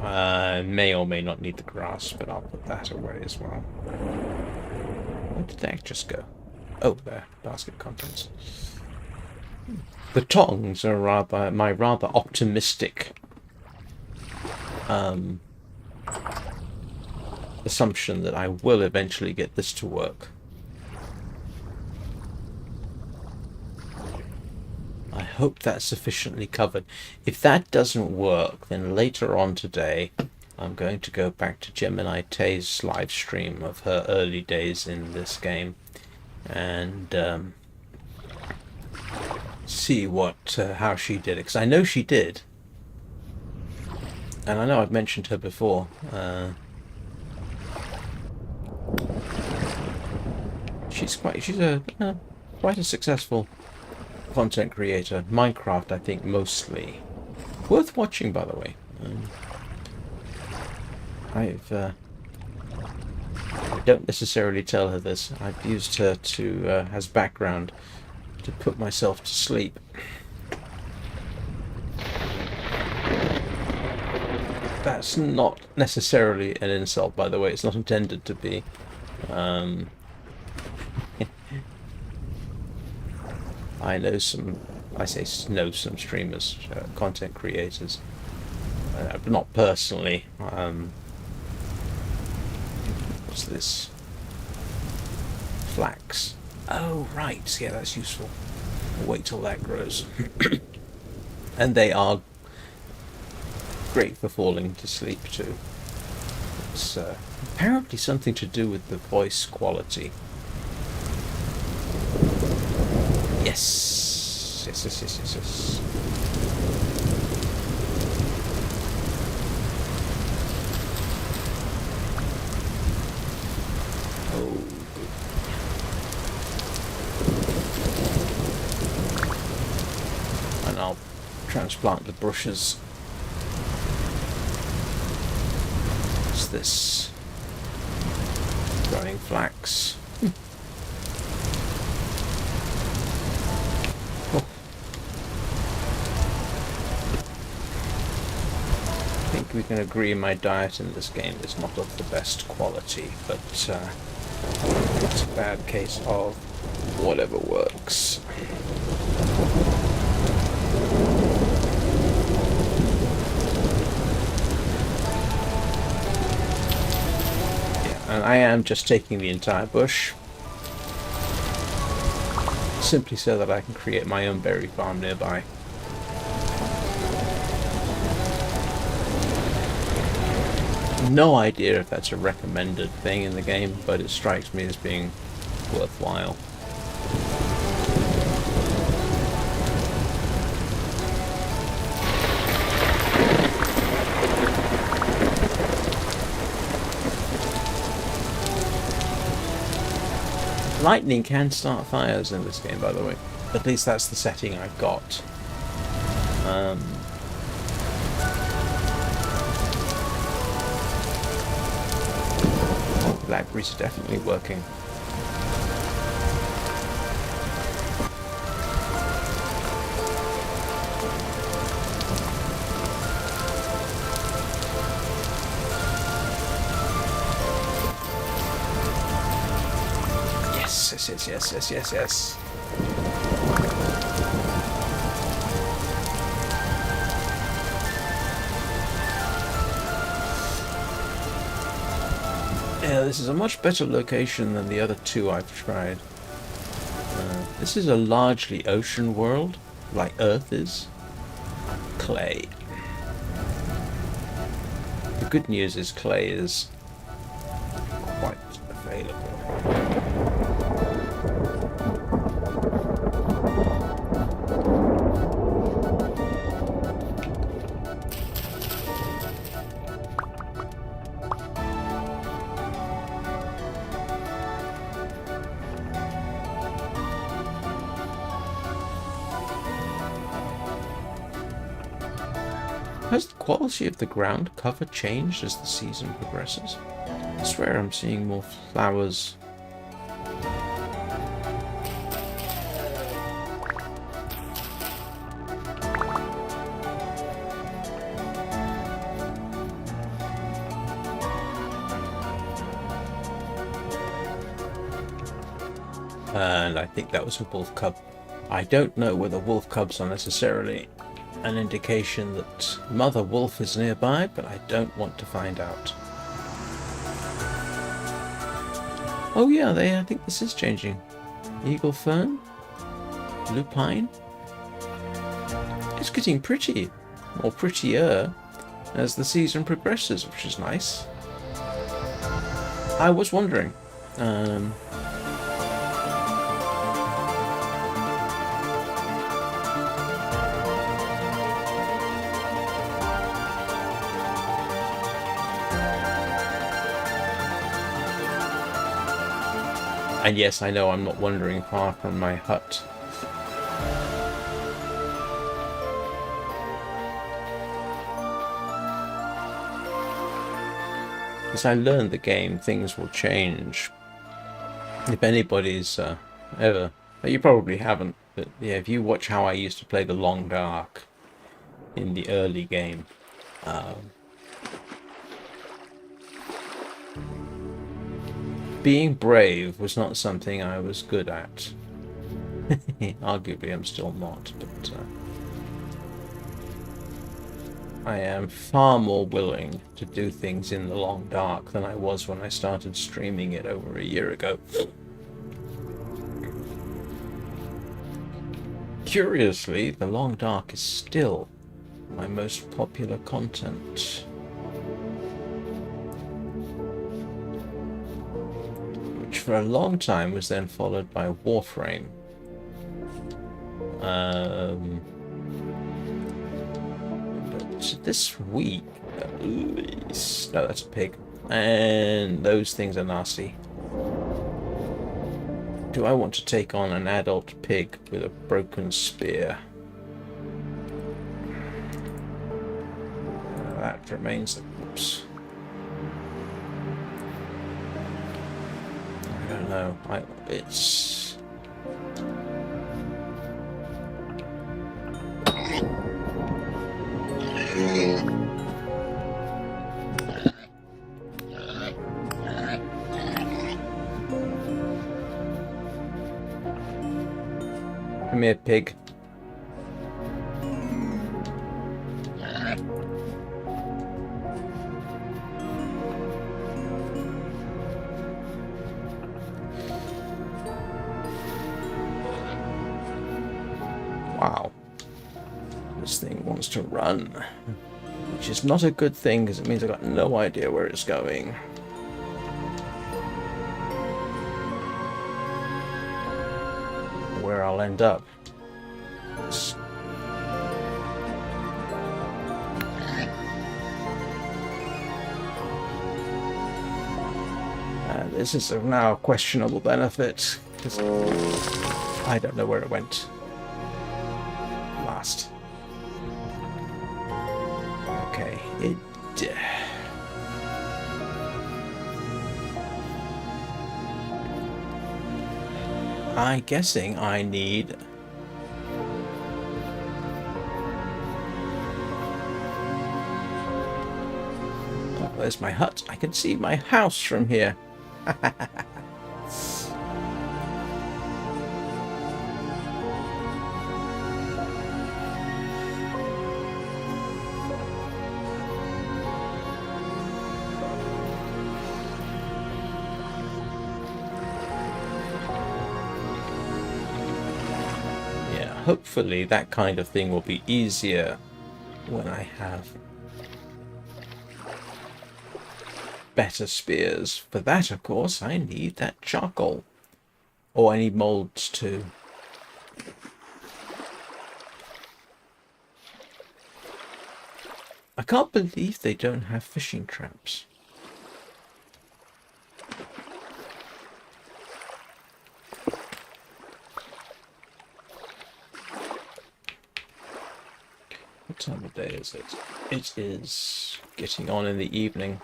I may or may not need the grass, but I'll put that away as well. Where did that just go? Oh, there. Basket contents. The tongs are my rather optimistic assumption that I will eventually get this to work. I hope that's sufficiently covered. If that doesn't work, then later on today I'm going to go back to Gemini Tay's live stream of her early days in this game and see how she did it, because I know she did, and I know I've mentioned her before. She's quite a successful content creator. Minecraft, I think, mostly. Worth watching, by the way. I don't necessarily tell her this. I've used her as background to put myself to sleep. That's not necessarily an insult, by the way. It's not intended to be. I know some streamers, content creators, but not personally. What's this? Flax. Oh, right. Yeah, that's useful. I'll wait till that grows. And they are great for falling to sleep too. It's apparently something to do with the voice quality. Yes. Yes. Oh. And I'll transplant the brushes. What's this? Growing flax. I think we can agree my diet in this game is not of the best quality, but it's a bad case of whatever works. Yeah, and I am just taking the entire bush, simply so that I can create my own berry farm nearby. No idea if that's a recommended thing in the game, but it strikes me as being worthwhile. Lightning can start fires in this game, by the way. At least that's the setting I've got. Blackberries are definitely working. Yes, yes, yes, yes, yes, yes, yes. Yeah, this is a much better location than the other two I've tried. This is a largely ocean world, like Earth is. Clay. The good news is clay is quite available. Has the quality of the ground cover changed as the season progresses? I swear I'm seeing more flowers. And I think that was a wolf cub. I don't know whether wolf cubs are necessarily an indication that Mother Wolf is nearby, but I don't want to find out. Oh yeah, I think this is changing. Eagle fern, lupine. It's getting pretty, or prettier, as the season progresses, which is nice. I was wondering. And yes, I know I'm not wandering far from my hut. As I learn the game, things will change. If anybody's ever... You probably haven't, but yeah, if you watch how I used to play the Long Dark in the early game, being brave was not something I was good at. Arguably, I'm still not, but I am far more willing to do things in the Long Dark than I was when I started streaming it over a year ago. Curiously, the Long Dark is still my most popular content. Which for a long time was then followed by Warframe. But this week, at least... No, that's a pig. And those things are nasty. Do I want to take on an adult pig with a broken spear? That remains the... Oops. I don't know. It's... Come here, pig. Wow. This thing wants to run. Which is not a good thing, because it means I've got no idea where it's going. Where I'll end up. And this is now a questionable benefit, because I don't know where it went last. Okay, I'm guessing I need... Oh, there's my hut. I can see my house from here. hopefully that kind of thing will be easier when I have better spears. For that, of course, I need that charcoal. Or I need molds too. I can't believe they don't have fishing traps. What time of day is it? It is getting on in the evening.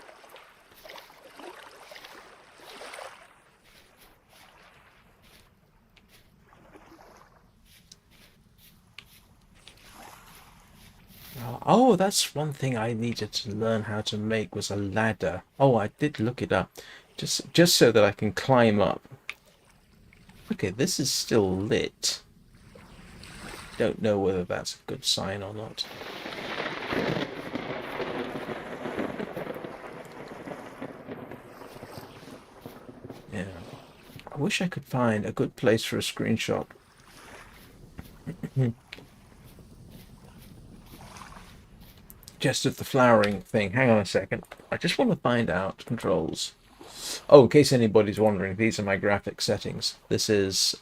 Oh, that's one thing I needed to learn how to make was a ladder. Oh, I did look it up. Just so that I can climb up. Okay, this is still lit. Don't know whether that's a good sign or not. Yeah. I wish I could find a good place for a screenshot. Just of the flowering thing. Hang on a second. I just want to find out controls. Oh, in case anybody's wondering, these are my graphic settings. This is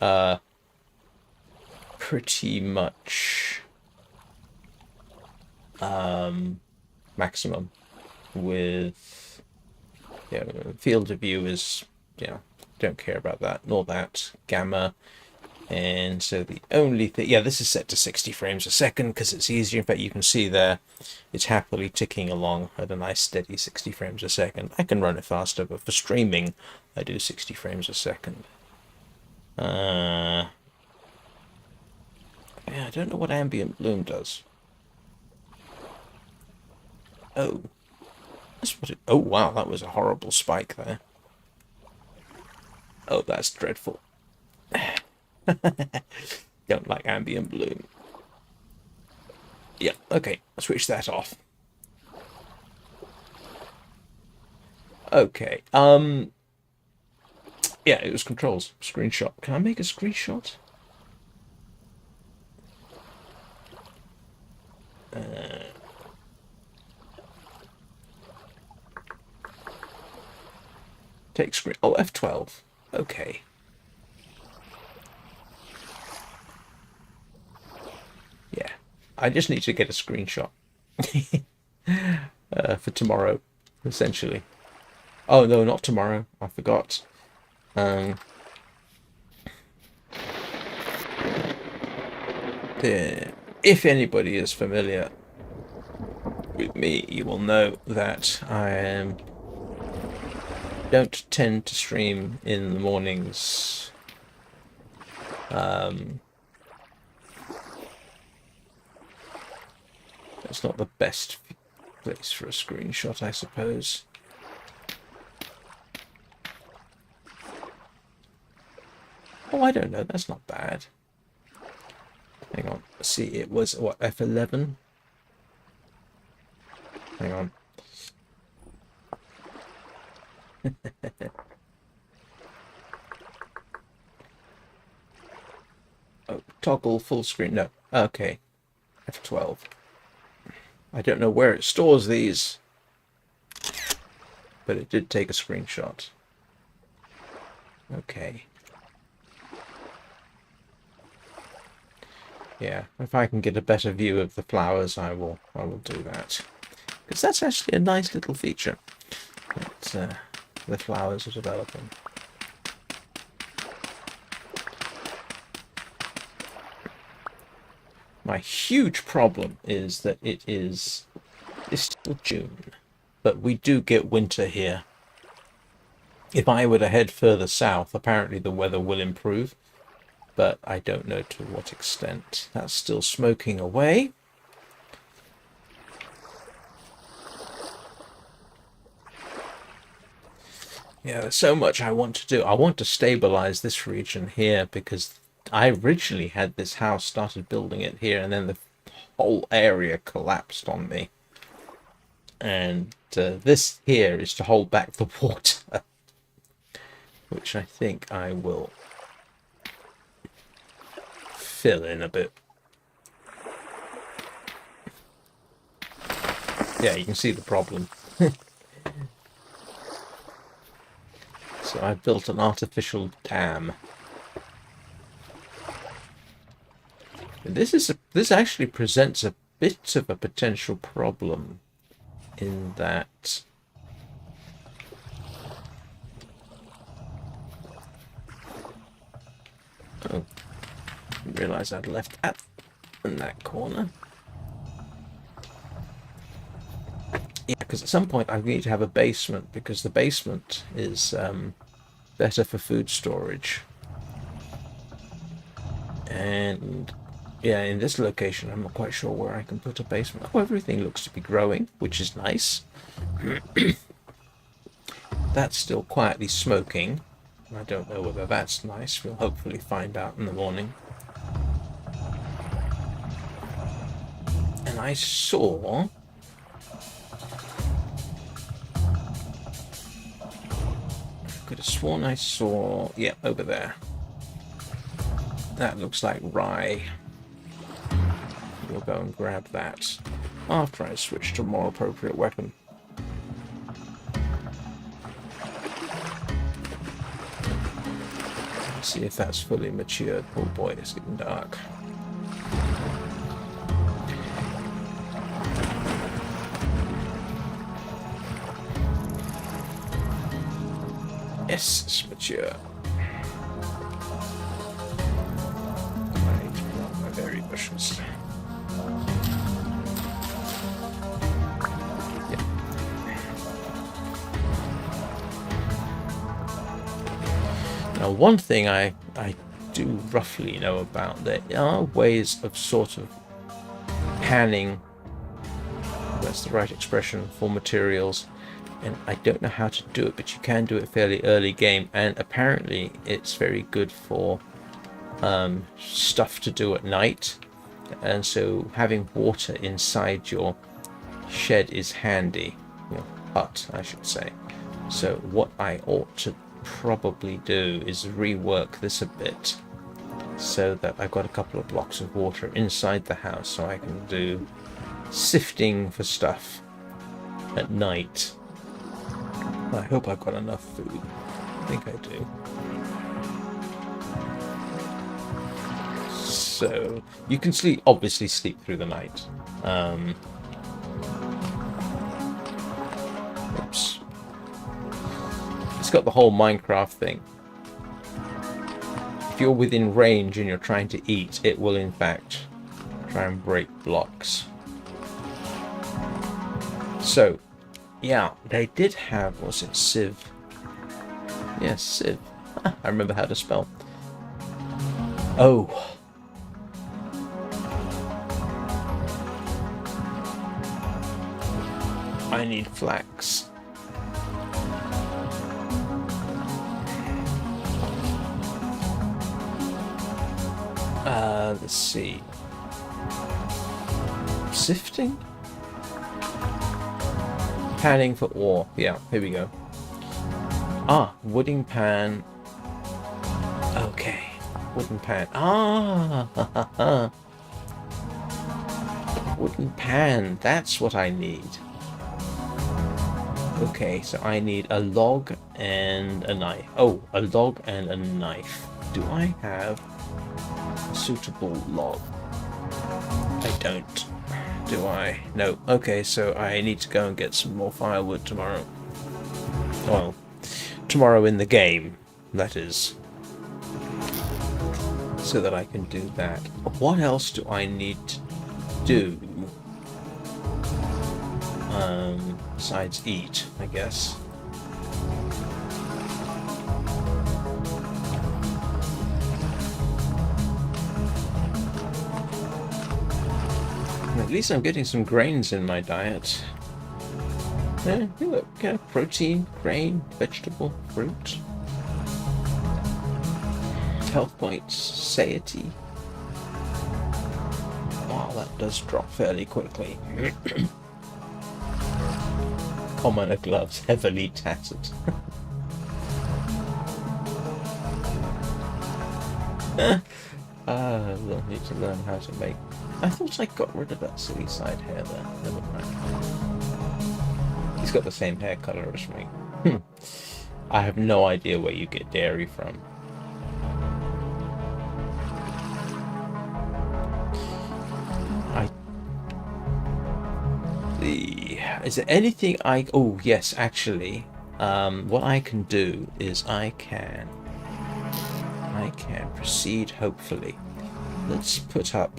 pretty much maximum with field of view is don't care about that nor that gamma. And so the only thing, this is set to 60 frames a second because it's easier. In fact, you can see there it's happily ticking along at a nice steady 60 frames a second. I can run it faster, but for streaming I do 60 frames a second. Yeah, I don't know what ambient bloom does. Oh, that's what it... Oh, wow, that was a horrible spike there. Oh, that's dreadful. Don't like ambient bloom. Yeah, okay, I'll switch that off. Okay, yeah, it was controls. Screenshot. Can I make a screenshot? Take screen. Oh, F12. Okay. Yeah. I just need to get a screenshot for tomorrow, essentially. Oh, no, not tomorrow. I forgot. If anybody is familiar with me, you will know that I don't tend to stream in the mornings. It's not the best place for a screenshot, I suppose. Oh, I don't know. That's not bad. Hang on. See, it was, what, F11? Hang on. Oh, toggle full screen. No. Okay. F12. I don't know where it stores these, but it did take a screenshot. Okay. Yeah, if I can get a better view of the flowers, I will do that. Because that's actually a nice little feature that the flowers are developing. My huge problem is that it's still June, but we do get winter here. If I were to head further south, apparently the weather will improve, but I don't know to what extent. That's still smoking away. Yeah, there's so much I want to do. I want to stabilize this region here because I originally had this house, started building it here, and then the whole area collapsed on me. And this here is to hold back the water, which I think I will fill in a bit Yeah, you can see the problem. So I built an artificial dam. This actually presents a bit of a potential problem in that oh, didn't realise I'd left that in that corner. Yeah, because at some point I need to have a basement because the basement is better for food storage. And yeah, in this location, I'm not quite sure where I can put a basement. Oh, everything looks to be growing, which is nice. That's still quietly smoking. I don't know whether that's nice. We'll hopefully find out in the morning. And I saw... could have sworn I saw... yeah, over there. That looks like rye. We'll go and grab that after I switch to a more appropriate weapon. See if that's fully matured. Oh boy, it's getting dark. Yes, it's mature. I need to plant my berry bushes. Yep. Now, one thing I do roughly know about, there are ways of sort of panning, that's the right expression, for materials. And I don't know how to do it, but you can do it fairly early game, and apparently it's very good for stuff to do at night. And so having water inside your shed is handy, your hut, I should say. So what I ought to probably do is rework this a bit so that I've got a couple of blocks of water inside the house so I can do sifting for stuff at night. I hope I've got enough food. I think I do. So you can obviously sleep through the night. Oops. It's got the whole Minecraft thing. If you're within range and you're trying to eat, it will in fact try and break blocks. So yeah, they did have, was it Civ? Yes, Civ. I remember how to spell. Oh. I need flax. Let's see. Sifting? Panning for ore. Yeah, here we go. Ah, wooden pan. Okay, wooden pan. Ah, wooden pan. That's what I need. Okay, so I need a log and a knife. Oh, a log and a knife. Do I have a suitable log? I don't. Do I? No. Okay, so I need to go and get some more firewood tomorrow. Well, tomorrow in the game, that is. So that I can do that. What else do I need to do? Besides eat, I guess. At least I'm getting some grains in my diet. Yeah, look, yeah, protein, grain, vegetable, fruit. Health points, satiety. Wow, that does drop fairly quickly. Commoner gloves, heavily tattered. I'll need to learn how to make... I thought I got rid of that silly side hair there. Never mind. He's got the same hair color as me. I have no idea where you get dairy from. Is there anything I... Oh, yes, actually. What I can do is I can proceed, hopefully. Let's put up...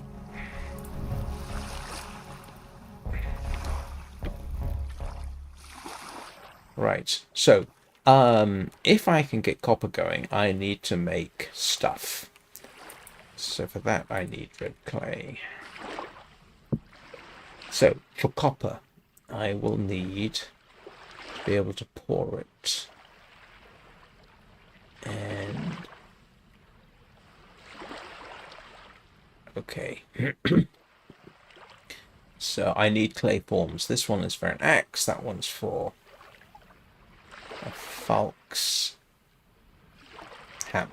Right, so, if I can get copper going, I need to make stuff. So for that, I need red clay. So, for copper, I will need to be able to pour it. And... Okay. So I need clay forms. This one is for an axe. That one's for a falx.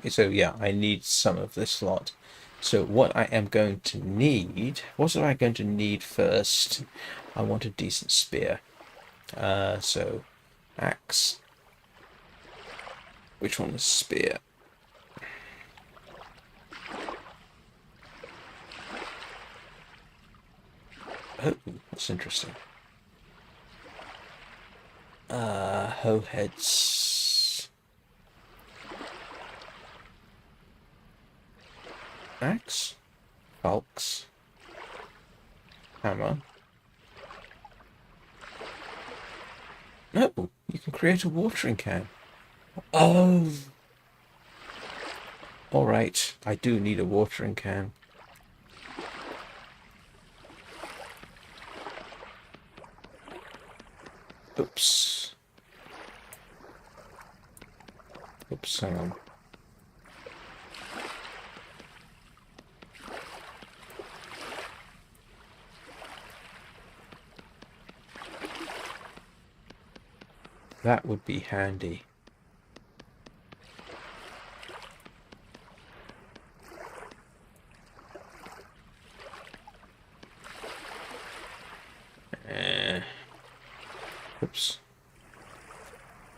So yeah, I need some of this lot. So what I am going to need... What am I going to need first? I want a decent spear. So axe. Which one is spear? Oh, that's interesting. Hoe heads. Axe. Falx. Hammer. No, you can create a watering can. Oh! Alright, I do need a watering can. Oops. Oops, hang on. That would be handy. Oops.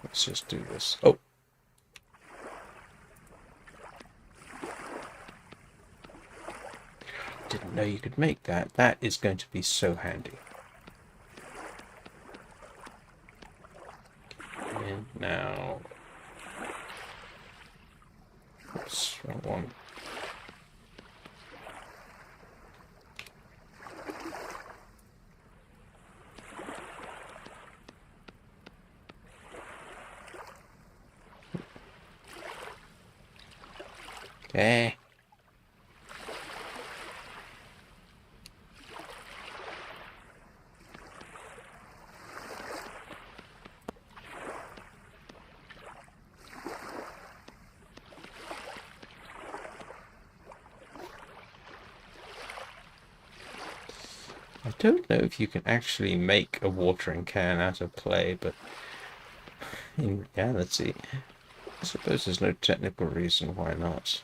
Let's just do this. Oh. Didn't know you could make that. That is going to be so handy. And now... Oops, wrong one. Okay. I don't know if you can actually make a watering can out of clay, but in reality, I suppose there's no technical reason why not.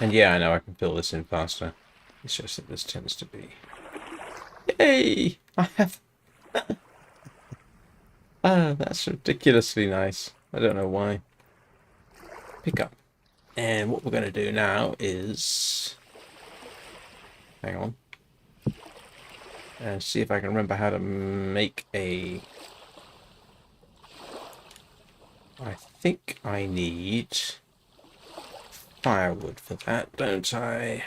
And yeah, I know I can fill this in faster. It's just that this tends to be... Yay! I have... Ah, that's ridiculously nice. I don't know why. Pick up. And what we're going to do now is... Hang on. And see if I can remember how to make a... I think I need firewood for that, don't I?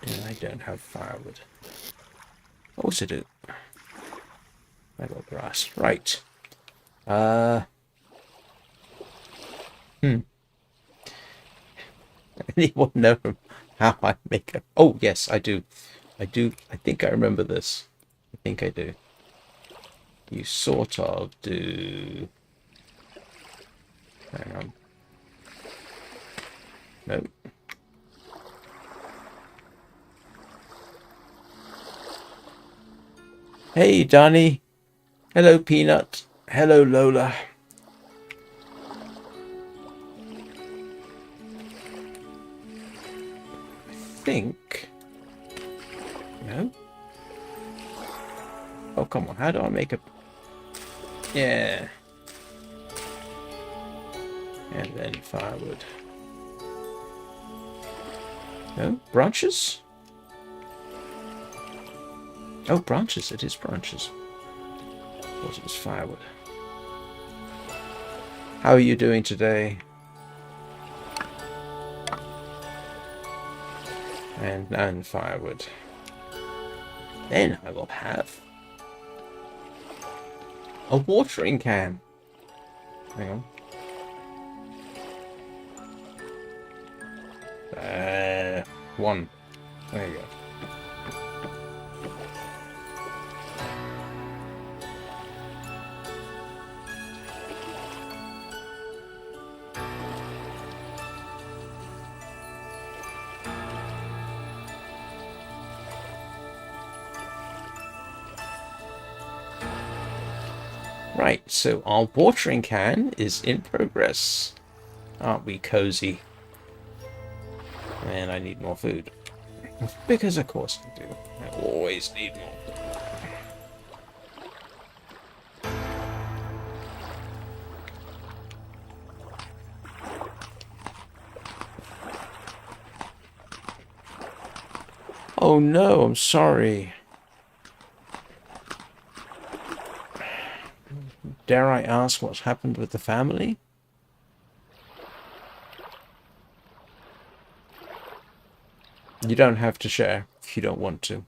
And I don't have firewood. Of course I do. I got grass. Right. Anyone know how I make a... Oh, yes, I do. I do. I think I remember this. I think I do. You sort of do... Hang on. No. Hey, Danny. Hello, Peanut. Hello, Lola. I think... No? Oh, come on. How do I make a... Yeah. And then firewood. No? Branches? Oh, branches. It is branches. I thought it was firewood. How are you doing today? And firewood. Then I will have a watering can. Hang on. One. There you go. Right, so our watering can is in progress. Aren't we cozy? And I need more food. Because of course I do. I always need more. Oh no, I'm sorry. Dare I ask what's happened with the family? You don't have to share if you don't want to.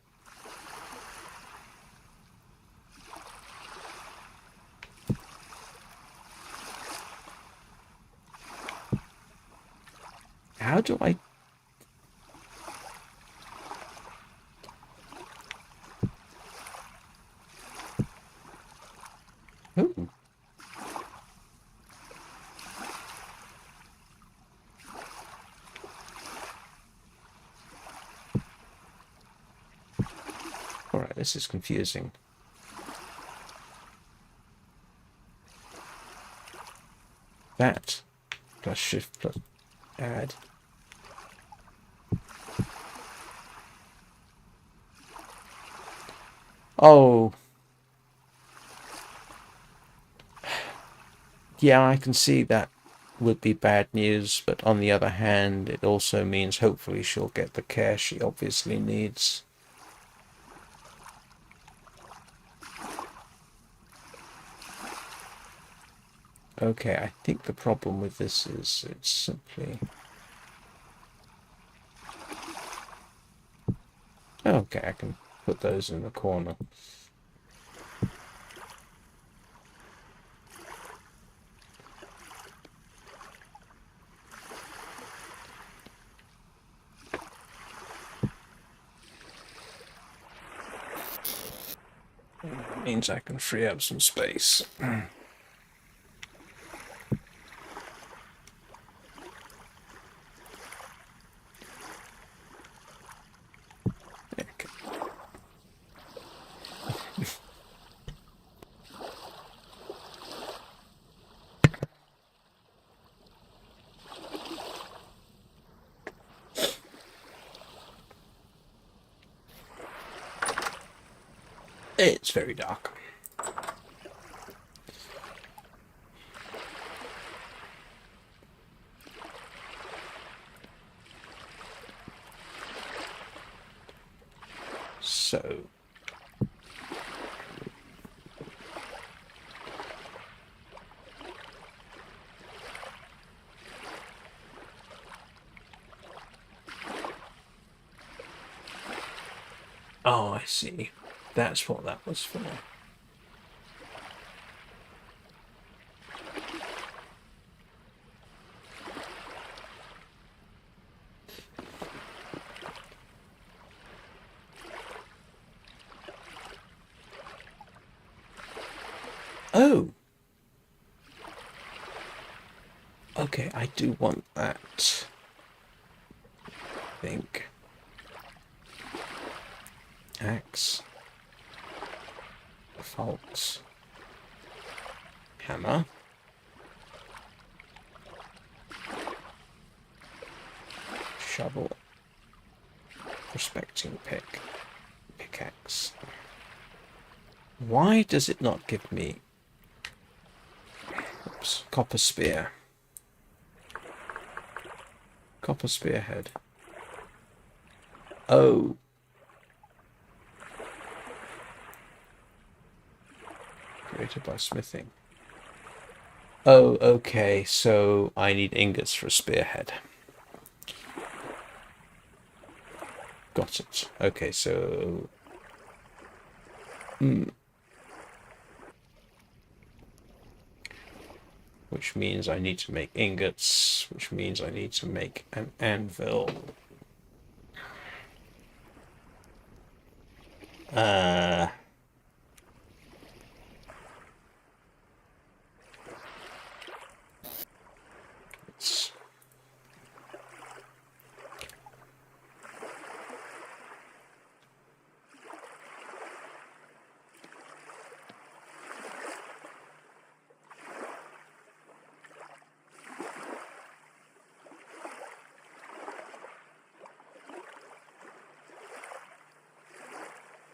How do I... Ooh. Alright, this is confusing. That plus shift plus add. Oh. Yeah, I can see that would be bad news, but on the other hand, it also means hopefully she'll get the care she obviously needs. Okay, I think the problem with this is it's simply... Okay, I can put those in the corner. That means I can free up some space. Okay. It's very dark. So... Oh, I see. That's what that was for. Oh, okay, I do want that. I think. Axe. Defaults. Hammer. Shovel. Prospecting pick. Pickaxe. Why does it not give me... Oops. Copper spear. Copper spearhead. Oh. Created by smithing. Oh, okay, so I need ingots for a spearhead. Got it. Okay, so... Which means I need to make ingots, which means I need to make an anvil.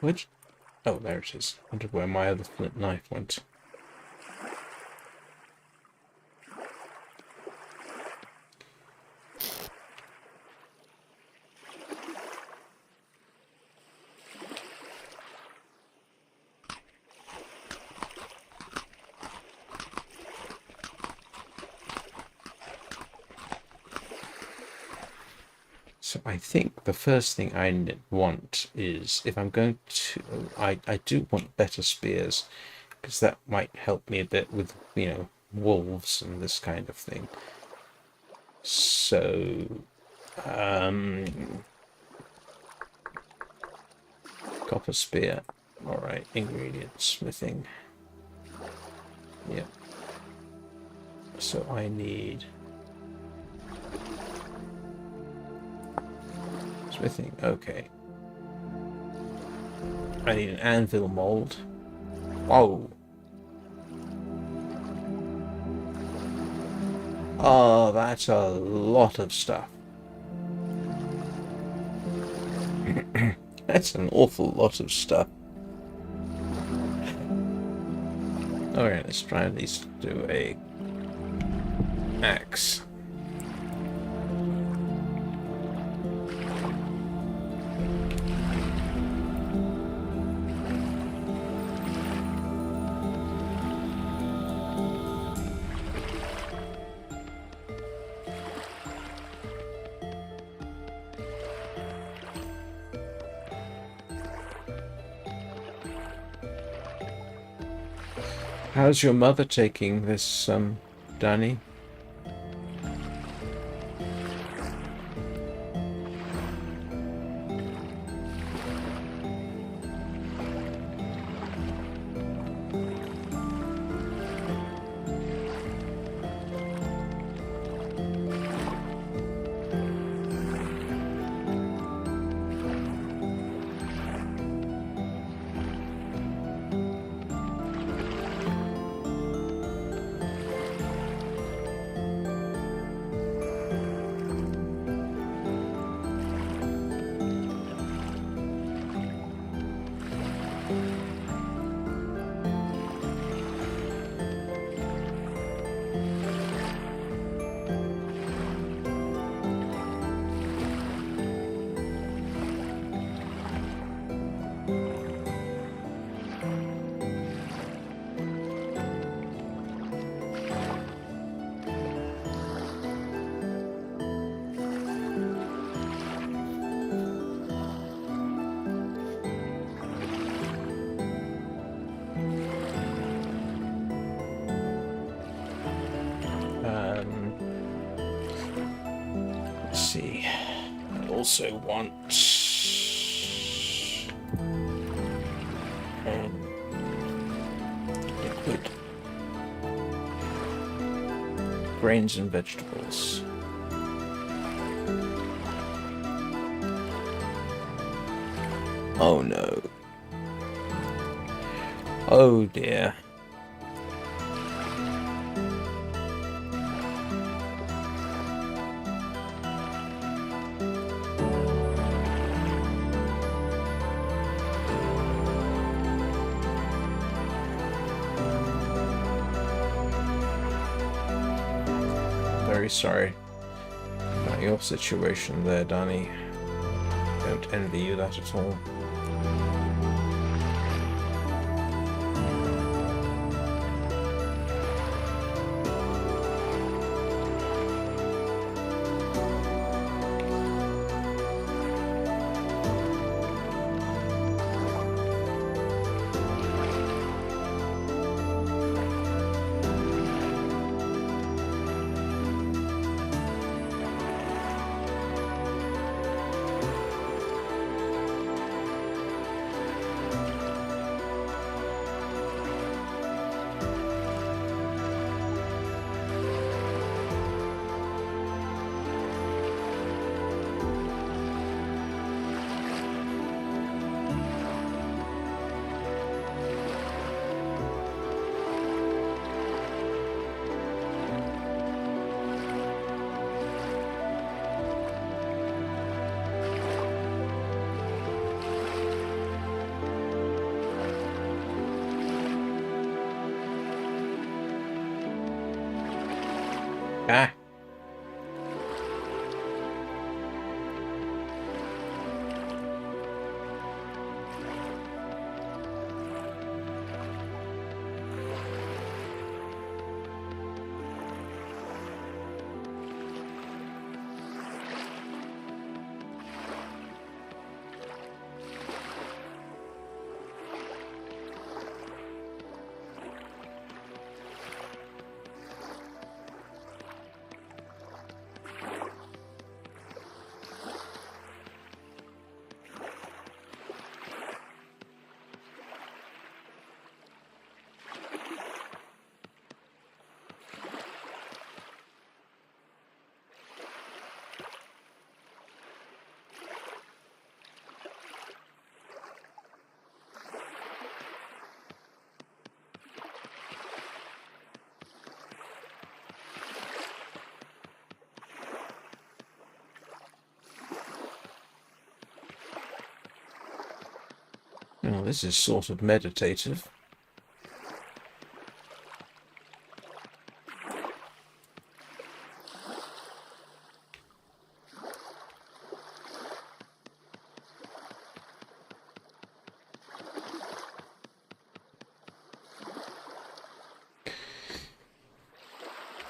Which? Oh, there it is. I wondered where my other flint knife went. So I think the first thing I want is, if I'm going to, I do want better spears, because that might help me a bit with, wolves and this kind of thing. So, copper spear. All right, ingredients, smithing. Yeah. So I need smithing. Okay. I need an anvil mold. Whoa. Oh, that's a lot of stuff. That's an awful lot of stuff. Alright, let's try at least do a axe. How's your mother taking this, Danny? Let's see. I also want liquid grains and vegetables. Oh no. Oh dear. Very sorry about your situation there, Danny. Don't envy you that at all. Ah. Well, this is sort of meditative.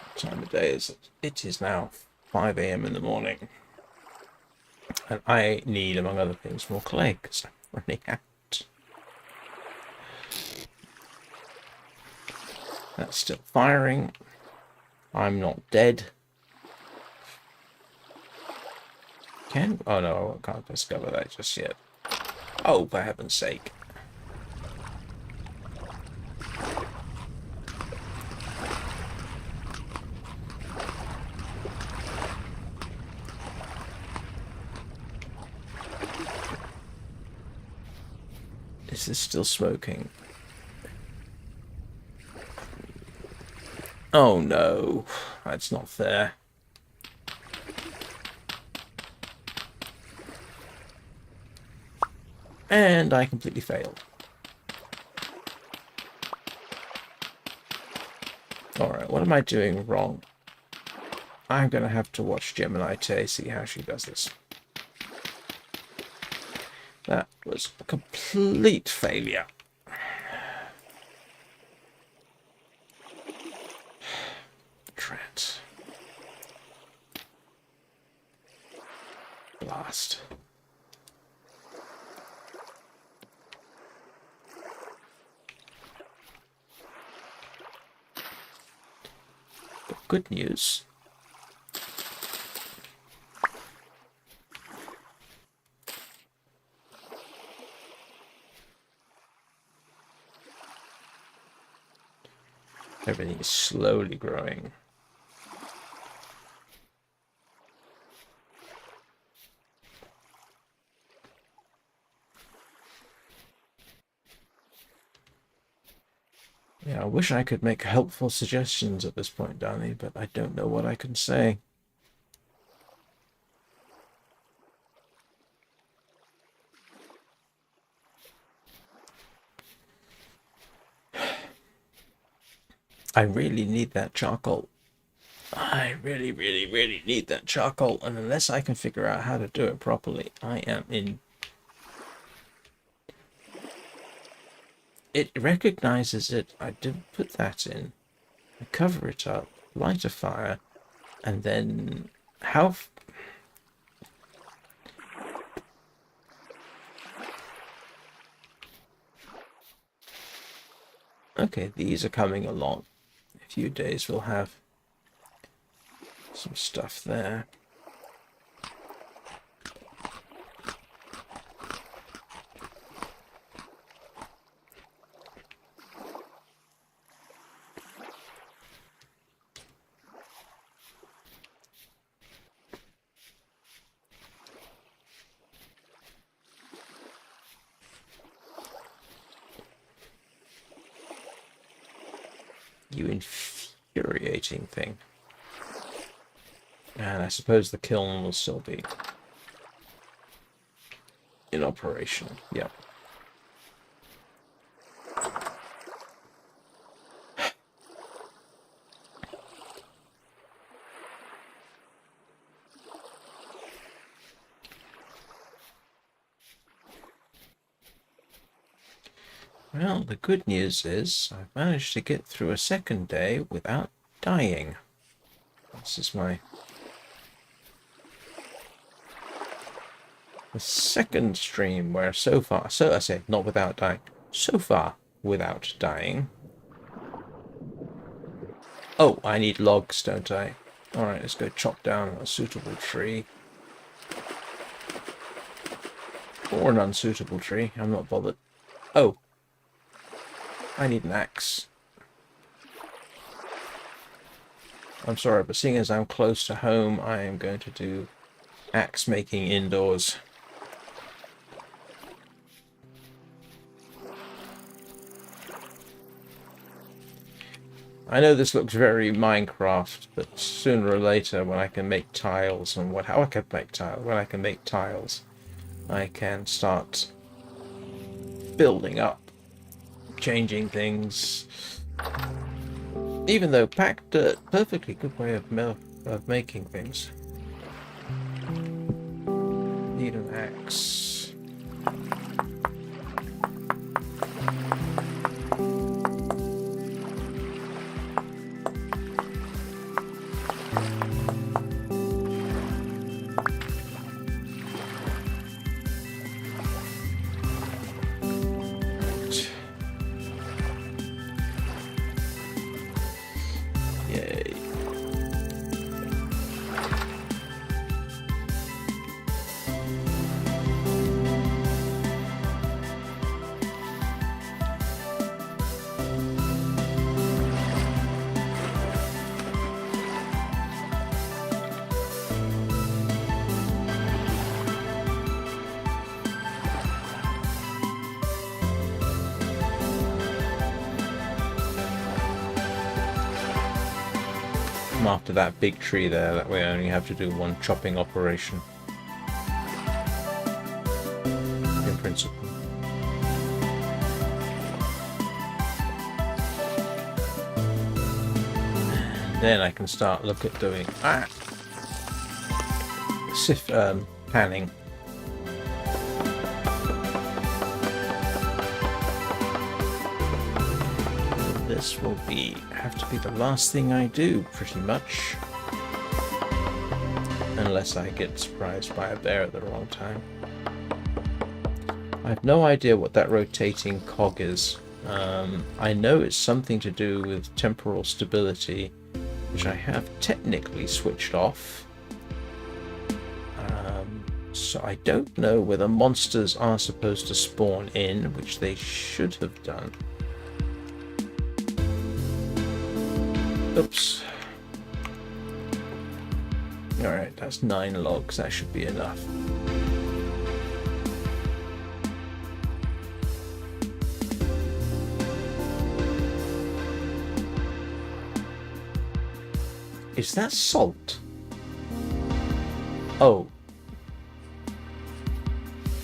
What time of day is it? It is now 5 a.m. in the morning. And I need, among other things, more clay because I'm running out. That's still firing. I'm not dead. Oh no, I can't discover that just yet. Oh, for heaven's sake. Is this still smoking? Oh no, that's not fair. And I completely failed. Alright, what am I doing wrong? I'm going to have to watch Gemini Tay see how she does this. That was a complete failure. Drat. Blast. But good news. Everything is slowly growing. Yeah, I wish I could make helpful suggestions at this point, Danny, but I don't know what I can say. I really need that charcoal. I really, really, really need that charcoal, and unless I can figure out how to do it properly, I am in. It recognizes it. I didn't put that in. I cover it up, light a fire, and then how? Okay, these are coming along. In a few days we'll have some stuff there. You infuriating thing. And I suppose the kiln will still be in operation. Yeah. Well, the good news is I've managed to get through a second day without dying. This is the second stream where so far, so I say not without dying, so far without dying. Oh, I need logs, don't I? Alright, let's go chop down a suitable tree. Or an unsuitable tree, I'm not bothered. Oh, I need an axe. I'm sorry, but seeing as I'm close to home, I am going to do axe making indoors. I know this looks very Minecraft, but sooner or later, when I can make tiles and how I can make tiles, when I can make tiles, I can start building up, changing things. Even though packed dirt, perfectly good way of making things. Need an axe. After that big tree there, that way I only have to do one chopping operation. In principle. And then I can start look at doing panning. This will have to be the last thing I do, pretty much. Unless I get surprised by a bear at the wrong time. I have no idea what that rotating cog is. I know it's something to do with temporal stability, which I have technically switched off. So I don't know whether monsters are supposed to spawn in, which they should have done. Oops. Alright, that's 9 logs. That should be enough. Is that salt? Oh.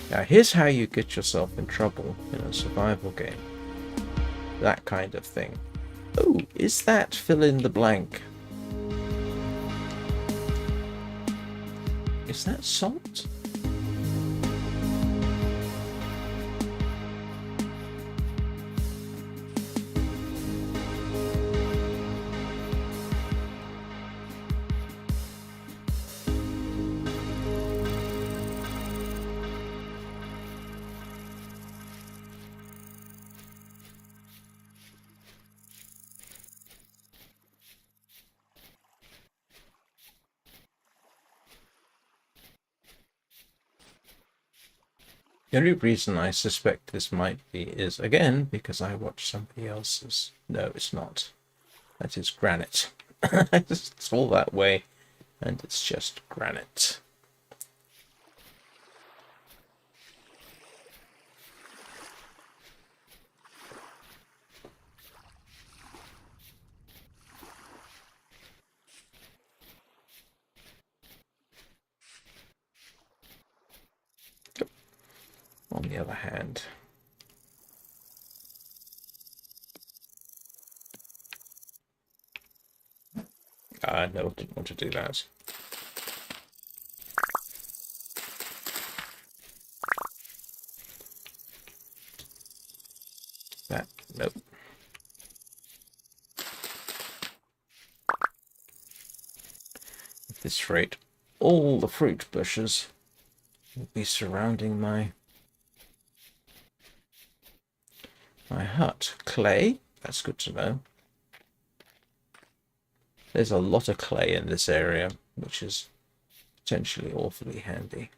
Now here's how you get yourself in trouble in a survival game. That kind of thing. Oh, is that fill in the blank? Is that salt? The only reason I suspect this might be is, again, because I watched somebody else's. No, it's not. That is granite. It's all that way, and it's just granite. On the other hand, no, didn't want to do that. That, nope. At this rate, all the fruit bushes will be surrounding my hut. Clay, that's good to know. There's a lot of clay in this area, which is potentially awfully handy.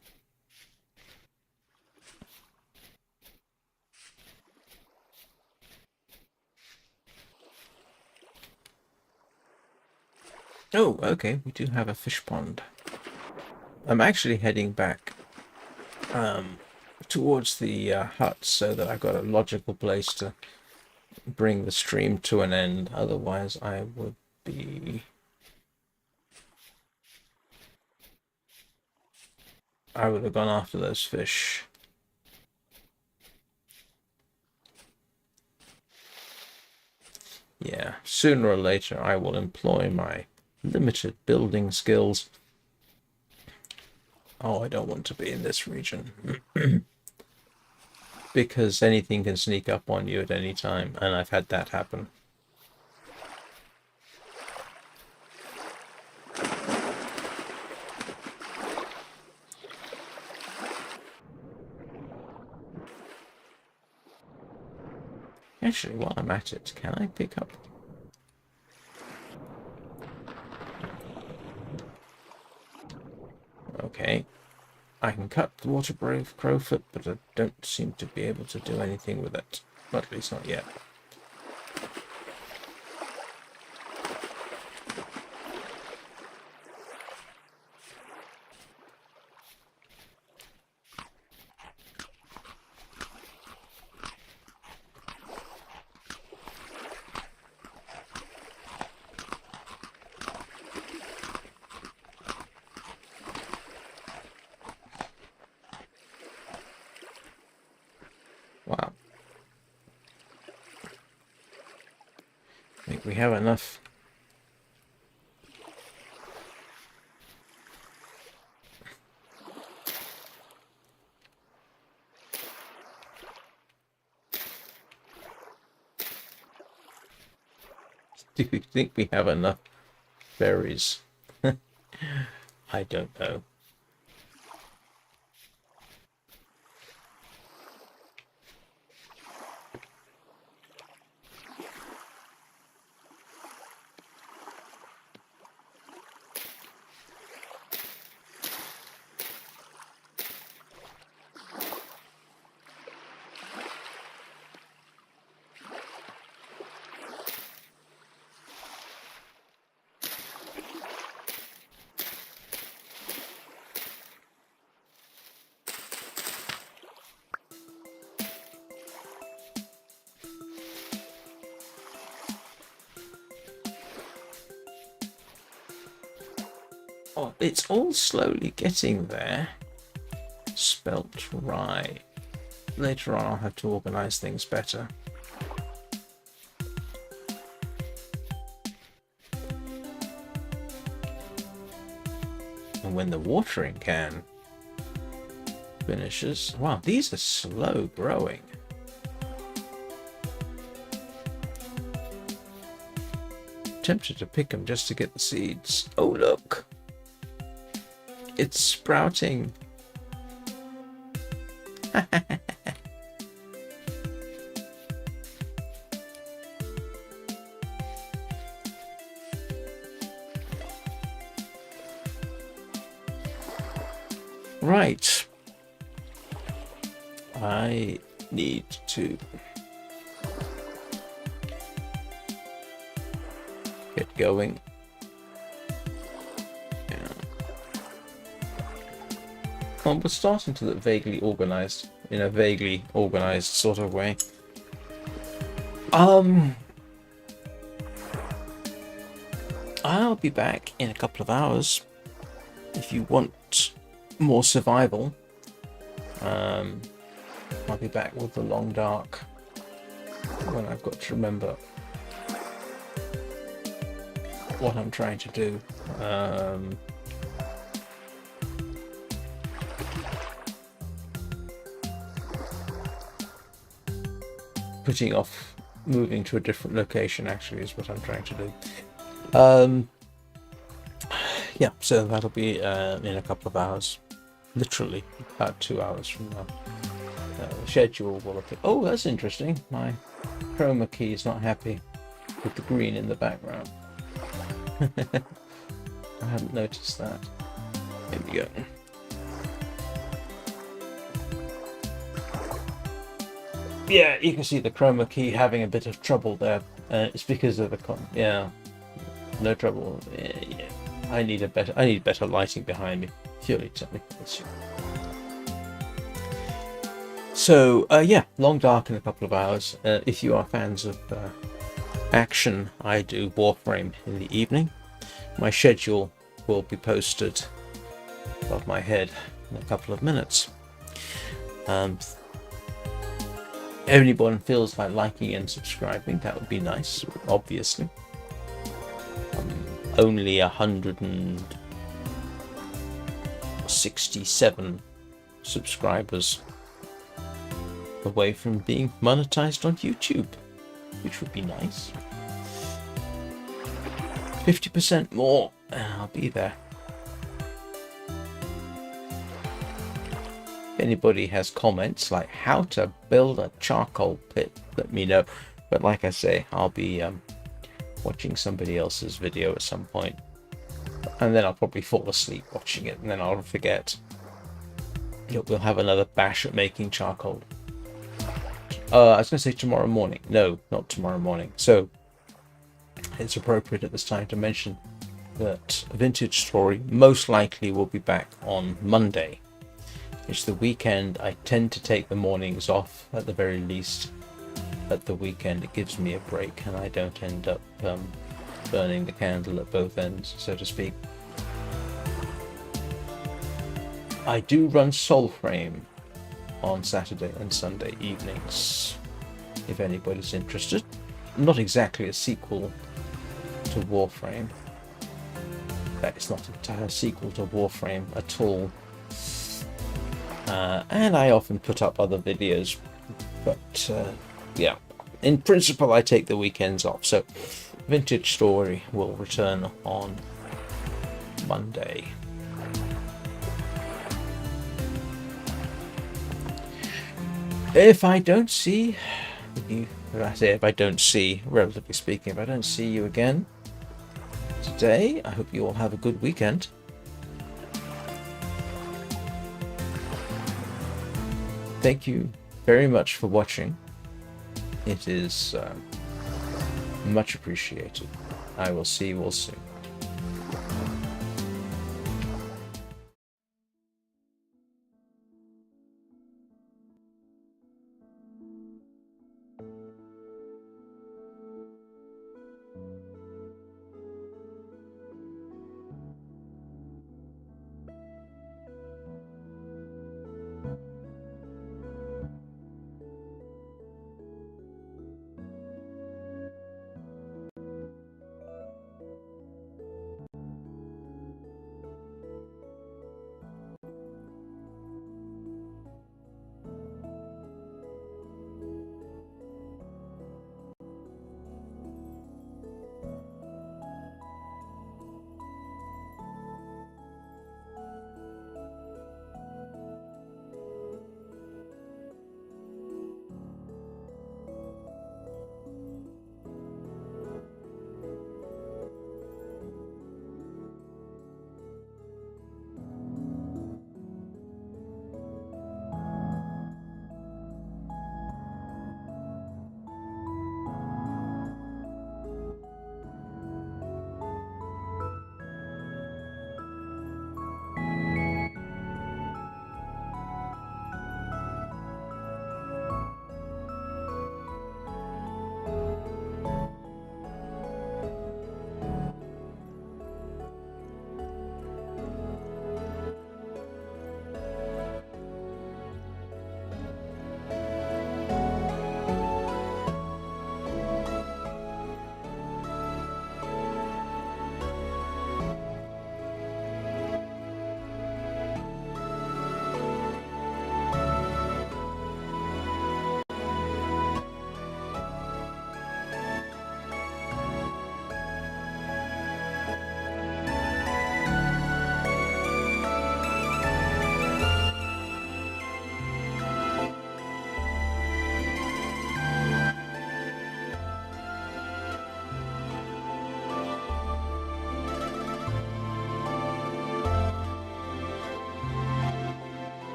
Oh, okay, we do have a fish pond. I'm actually heading back towards the hut so that I've got a logical place to bring the stream to an end. Otherwise, I would have gone after those fish. Yeah, sooner or later I will employ my limited building skills. Oh, I don't want to be in this region. Because anything can sneak up on you at any time, and I've had that happen. Actually, while I'm at it, can I pick up? Okay. I can cut the water crowfoot, but I don't seem to be able to do anything with it. Well, at least not yet. Wow. I think we have enough. Do you think we have enough berries? I don't know. Oh, it's all slowly getting there. Spelt rye. Later on, I'll have to organize things better. And when the watering can finishes, wow, these are slow growing. Tempted to pick them just to get the seeds. Oh, look, it's sprouting. Right. I need to get going. Yeah. Well, we're starting to look vaguely organized, in a vaguely organized sort of way. I'll be back in a couple of hours. If you want more survival, I'll be back with the long dark when I've got to remember what I'm trying to do. Putting off moving to a different location actually is what I'm trying to do. Yeah, so that'll be in a couple of hours, literally about 2 hours from now. The schedule will appear. Oh, that's interesting. My chroma key is not happy with the green in the background. I hadn't noticed that. Here we go. Yeah, you can see the chroma key having a bit of trouble there. It's because of the yeah, no trouble. Yeah. I need better lighting behind me. Purely technical issue. So yeah, long dark in a couple of hours. If you are fans of action, I do Warframe in the evening. My schedule will be posted above my head in a couple of minutes. Anyone feels like liking and subscribing, that would be nice, obviously. Only 167 subscribers away from being monetized on YouTube, which would be nice. 50% more and I'll be there. If anybody has comments like how to build a charcoal pit, let me know. But like I say, I'll be watching somebody else's video at some point, and then I'll probably fall asleep watching it, and then I'll forget. We'll have another bash at making charcoal. I was going to say tomorrow morning. No, not tomorrow morning. So it's appropriate at this time to mention that Vintage Story most likely will be back on Monday. It's the weekend. I tend to take the mornings off at the very least. At the weekend it gives me a break and I don't end up burning the candle at both ends, so to speak. I do run Soulframe on Saturday and Sunday evenings, if anybody's interested. Not exactly a sequel to Warframe. It's not an entire sequel to Warframe at all. And I often put up other videos, but yeah, in principle I take the weekends off. So Vintage Story will return on Monday. If I don't see you, if I don't see, relatively speaking, if I don't see you again today, I hope you all have a good weekend. Thank you very much for watching. It is much appreciated. I will see you all soon.